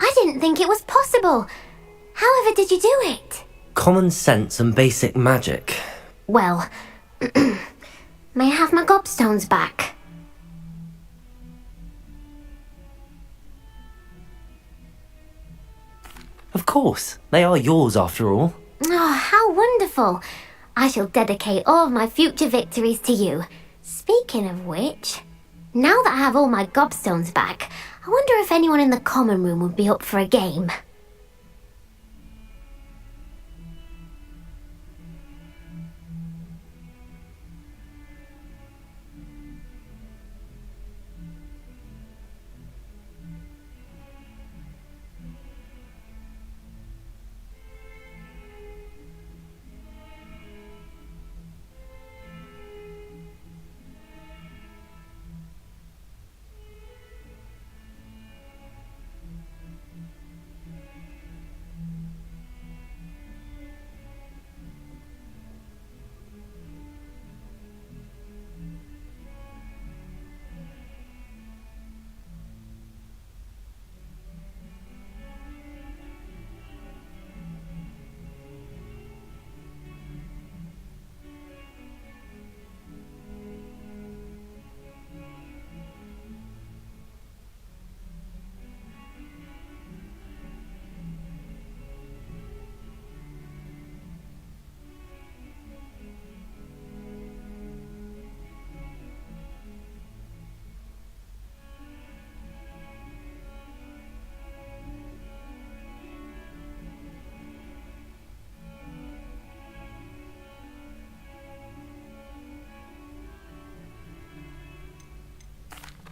I didn't think it was possible. However did you do it? Common sense and basic magic. Well, may I have my gobstones back? Of course. They are yours after all. Oh, how wonderful. I shall dedicate all of my future victories to you. Speaking of which, now that I have all my gobstones back, I wonder if anyone in the common room would be up for a game.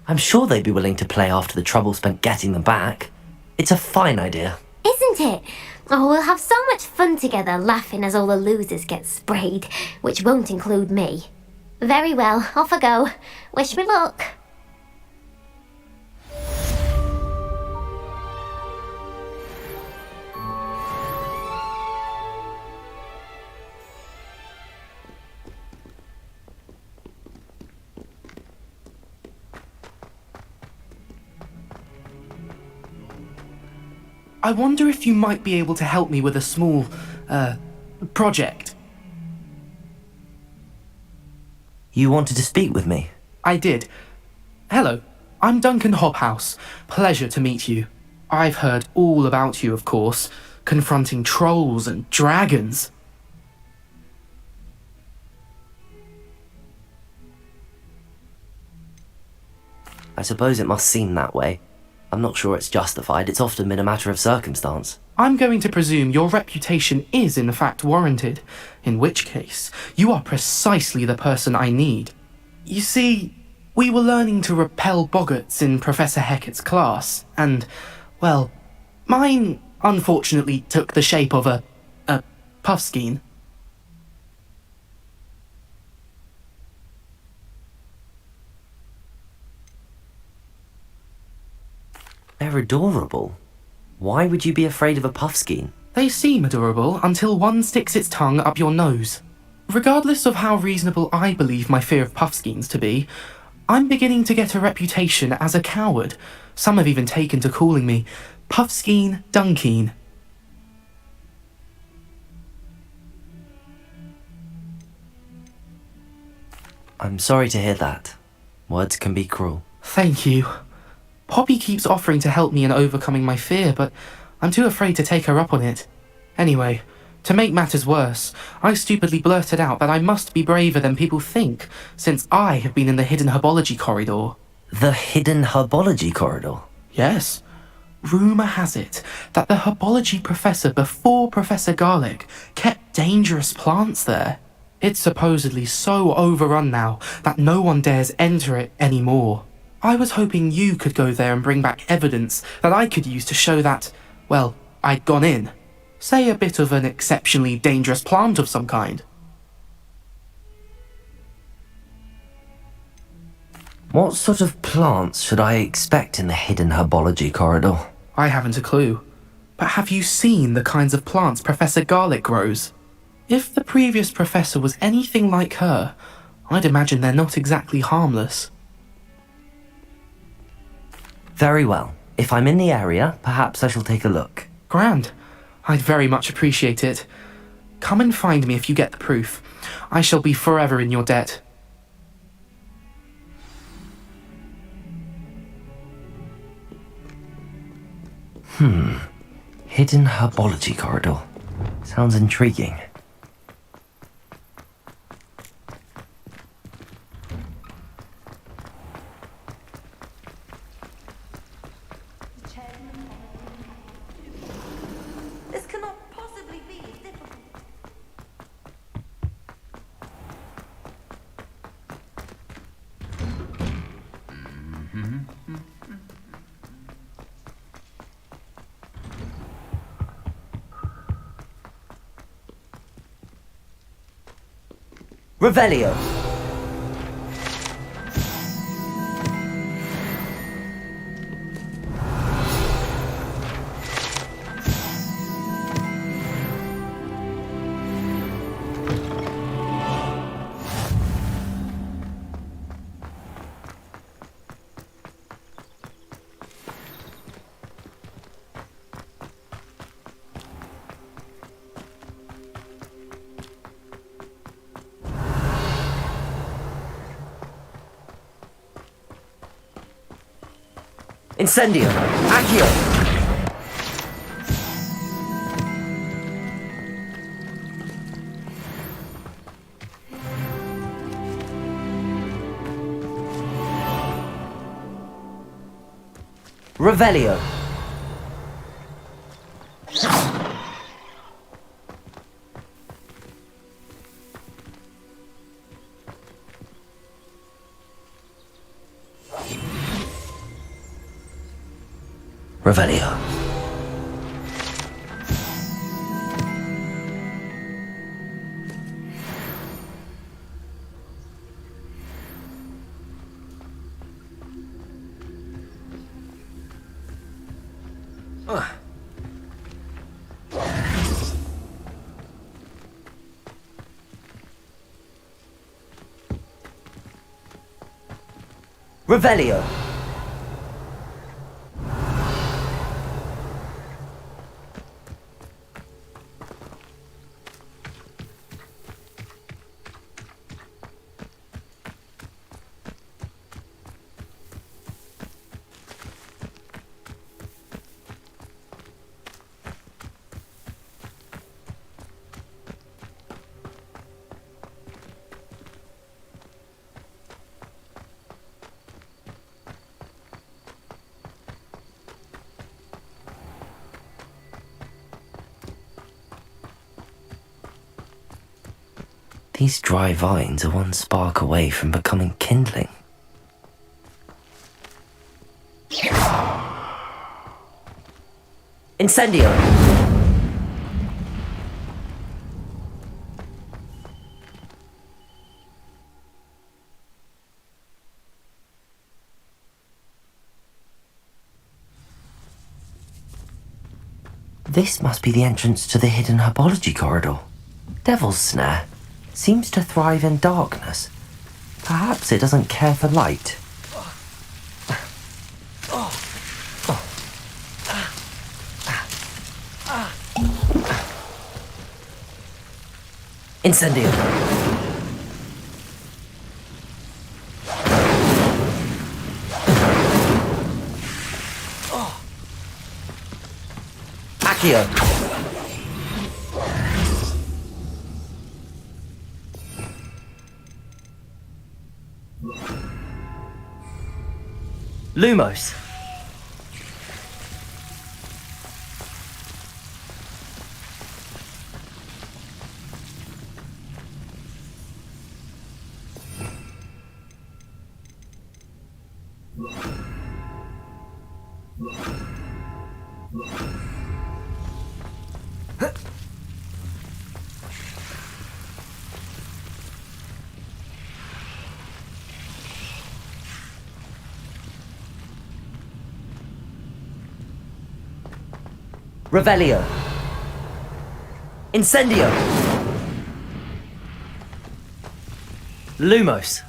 I'm sure they'd be willing to play after the trouble spent getting them back. It's a fine idea. Isn't it? Oh, we'll have so much fun together laughing as all the losers get sprayed, which won't include me. Very well, off I go. Wish me luck. I wonder if you might be able to help me with a small, project. You wanted to speak with me? I did. Hello, I'm Duncan Hobhouse. Pleasure to meet you. I've heard all about you, of course, confronting trolls and dragons. I suppose it must seem that way. I'm not sure it's justified. It's often been a matter of circumstance. I'm going to presume your reputation is in fact warranted, in which case, you are precisely the person I need. You see, we were learning to repel boggarts in Professor Hecat's class, and, well, mine unfortunately took the shape of a puffskein. They're adorable. Why would you be afraid of a puffskein? They seem adorable until one sticks its tongue up your nose. Regardless of how reasonable I believe my fear of puffskeins to be, I'm beginning to get a reputation as a coward. Some have even taken to calling me Puffskein Dunkeen. I'm sorry to hear that. Words can be cruel. Thank you. Poppy keeps offering to help me in overcoming my fear, but I'm too afraid to take her up on it. Anyway, to make matters worse, I stupidly blurted out that I must be braver than people think, since I have been in the hidden herbology corridor. The hidden herbology corridor? Yes. Rumour has it that the herbology professor before Professor Garlic kept dangerous plants there. It's supposedly so overrun now that no one dares enter it anymore. I was hoping you could go there and bring back evidence that I could use to show that, well, I'd gone in. Say a bit of an exceptionally dangerous plant of some kind. What sort of plants should I expect in the hidden herbology corridor? I haven't a clue. But have you seen the kinds of plants Professor Garlic grows? If the previous professor was anything like her, I'd imagine they're not exactly harmless. Very well. If I'm in the area, perhaps I shall take a look. Grand. I'd very much appreciate it. Come and find me if you get the proof. I shall be forever in your debt. Hidden herbology corridor. Sounds intriguing. This cannot possibly be as difficult. Revelio! Incendio! Accio! Revelio! Revelio. Revelio. These dry vines are one spark away from becoming kindling. Incendio! This must be the entrance to the hidden herbology corridor. Devil's Snare seems to thrive in darkness. Perhaps it doesn't care for light. Incendio! Accio! Lumos! Revelio! Incendio! Lumos!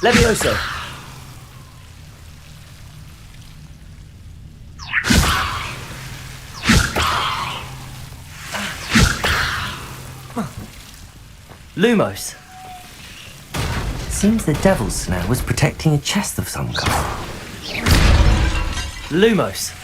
Levioso! Lumos! Seems the Devil's Snare was protecting a chest of some kind. Lumos!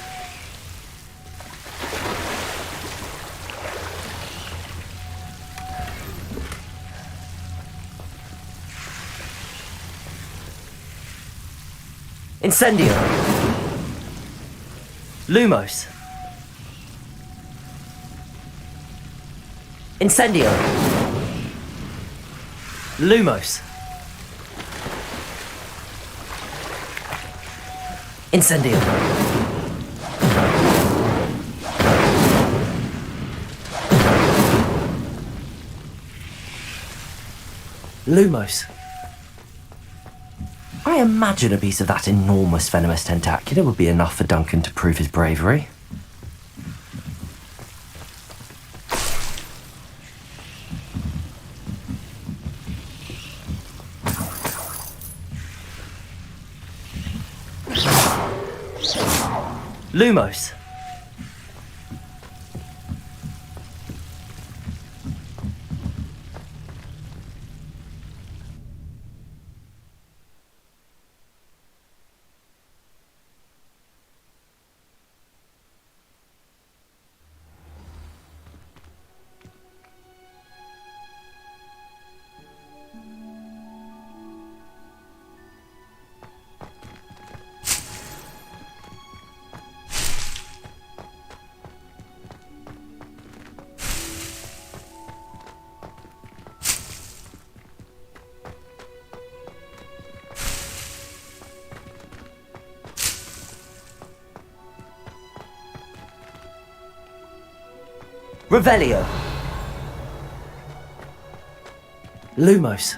Incendio! Lumos! Incendio! Lumos! Incendio! Lumos! I imagine a piece of that enormous venomous tentacular would be enough for Duncan to prove his bravery. Lumos! Revelio! Lumos!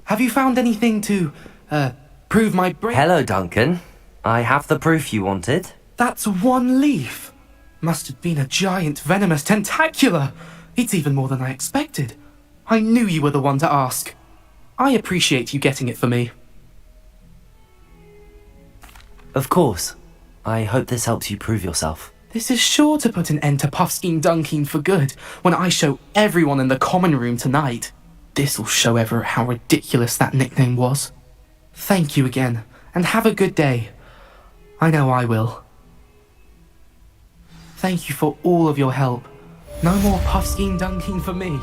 Have you found anything to, prove my Hello, Duncan. I have the proof you wanted. That's one leaf. Must have been a giant venomous tentacula. It's even more than I expected. I knew you were the one to ask. I appreciate you getting it for me. Of course. I hope this helps you prove yourself. This is sure to put an end to Puffskein Dunkin for good when I show everyone in the common room tonight. This'll show Everett how ridiculous that nickname was. Thank you again, and have a good day. I know I will. Thank you for all of your help. No more Puffskein Dunkin for me.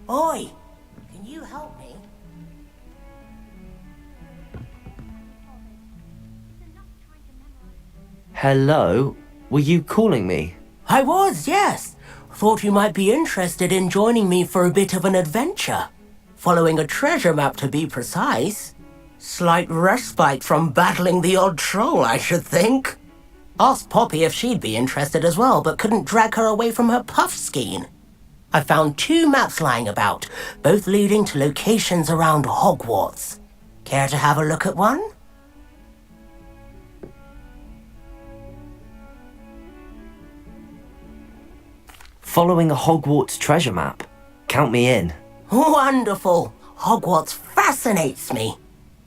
Oi! Can you help me? Hello? Were you calling me? I was, yes. Thought you might be interested in joining me for a bit of an adventure. Following a treasure map, to be precise. Slight respite from battling the odd troll, I should think. Asked Poppy if she'd be interested as well, but couldn't drag her away from her Puffskein. I found 2 maps lying about, both leading to locations around Hogwarts. Care to have a look at one? Following a Hogwarts treasure map? Count me in. Wonderful! Hogwarts fascinates me.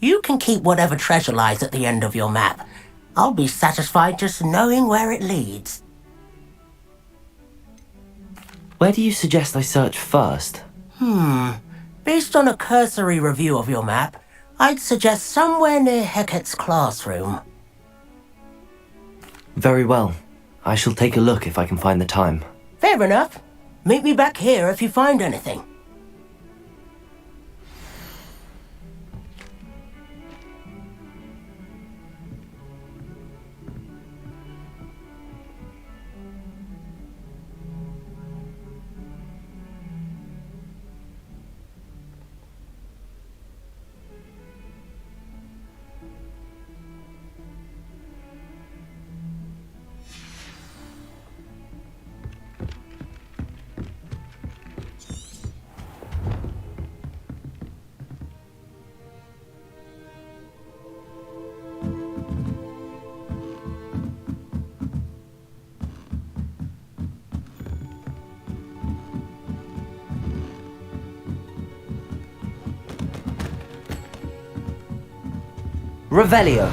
You can keep whatever treasure lies at the end of your map. I'll be satisfied just knowing where it leads. Where do you suggest I search first? Based on a cursory review of your map, I'd suggest somewhere near Hecat's classroom. Very well. I shall take a look if I can find the time. Fair enough. Meet me back here if you find anything. Revelio.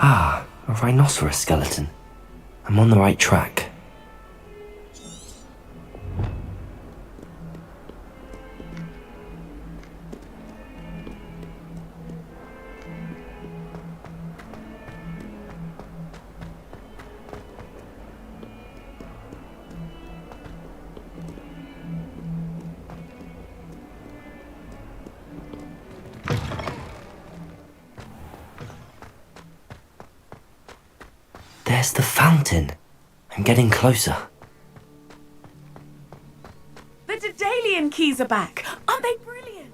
Ah, a rhinoceros skeleton. I'm on the right track. There's the fountain. I'm getting closer. The Dalian keys are back. Aren't they brilliant?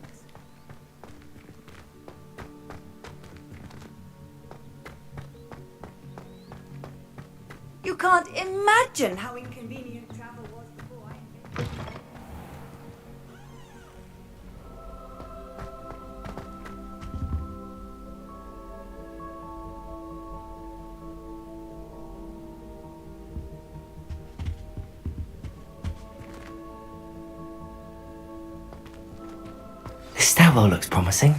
You can't imagine how inconvenient travel was before I invented it. This stairwell looks promising.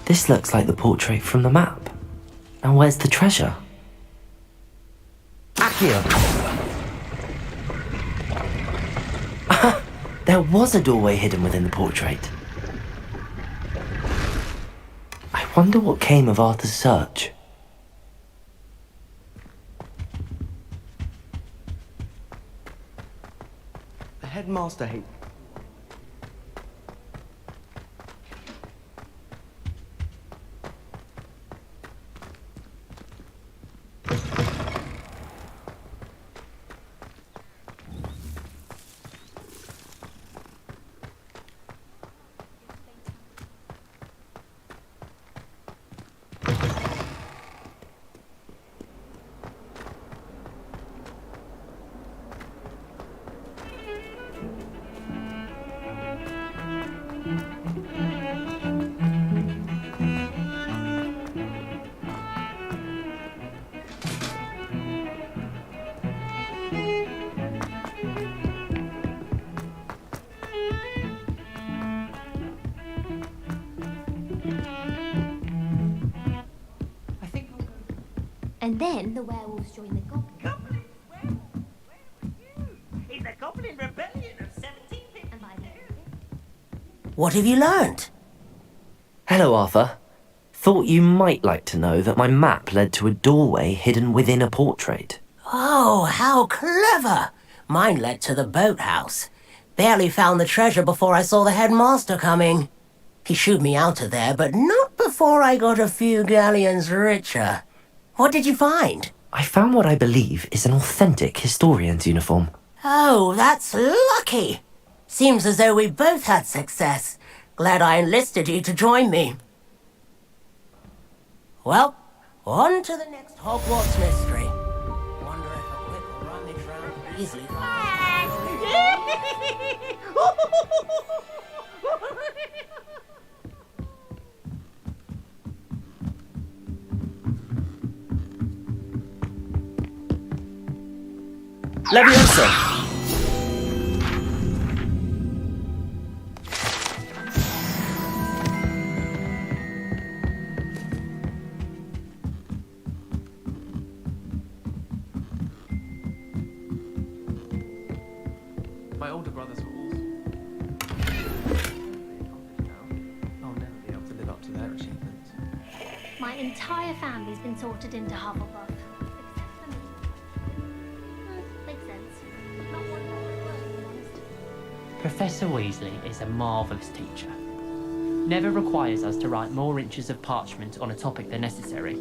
This looks like the portrait from the map. Now where's the treasure? Accio! There was a doorway hidden within the portrait. I wonder what came of Arthur's search. The headmaster hates. And then the werewolves joined the goblins. In the Goblin Rebellion of 1752. What have you learnt? Hello, Arthur. Thought you might like to know that my map led to a doorway hidden within a portrait. Oh, how clever! Mine led to the boathouse. Barely found the treasure before I saw the headmaster coming. He shooed me out of there, but not before I got a few galleons richer. What did you find? I found what I believe is an authentic historian's uniform. Oh, that's lucky. Seems as though we both had success. Glad I enlisted you to join me. Well, on to the next Hogwarts mystery. Wonder if a quick rummage round easily Leviosa! My older brothers were also. I'll never be able to live up to their achievements. My entire family's been sorted into Hufflepuff. Makes sense. Not one word, to be honest. Professor Weasley is a marvellous teacher. Never requires us to write more inches of parchment on a topic than necessary.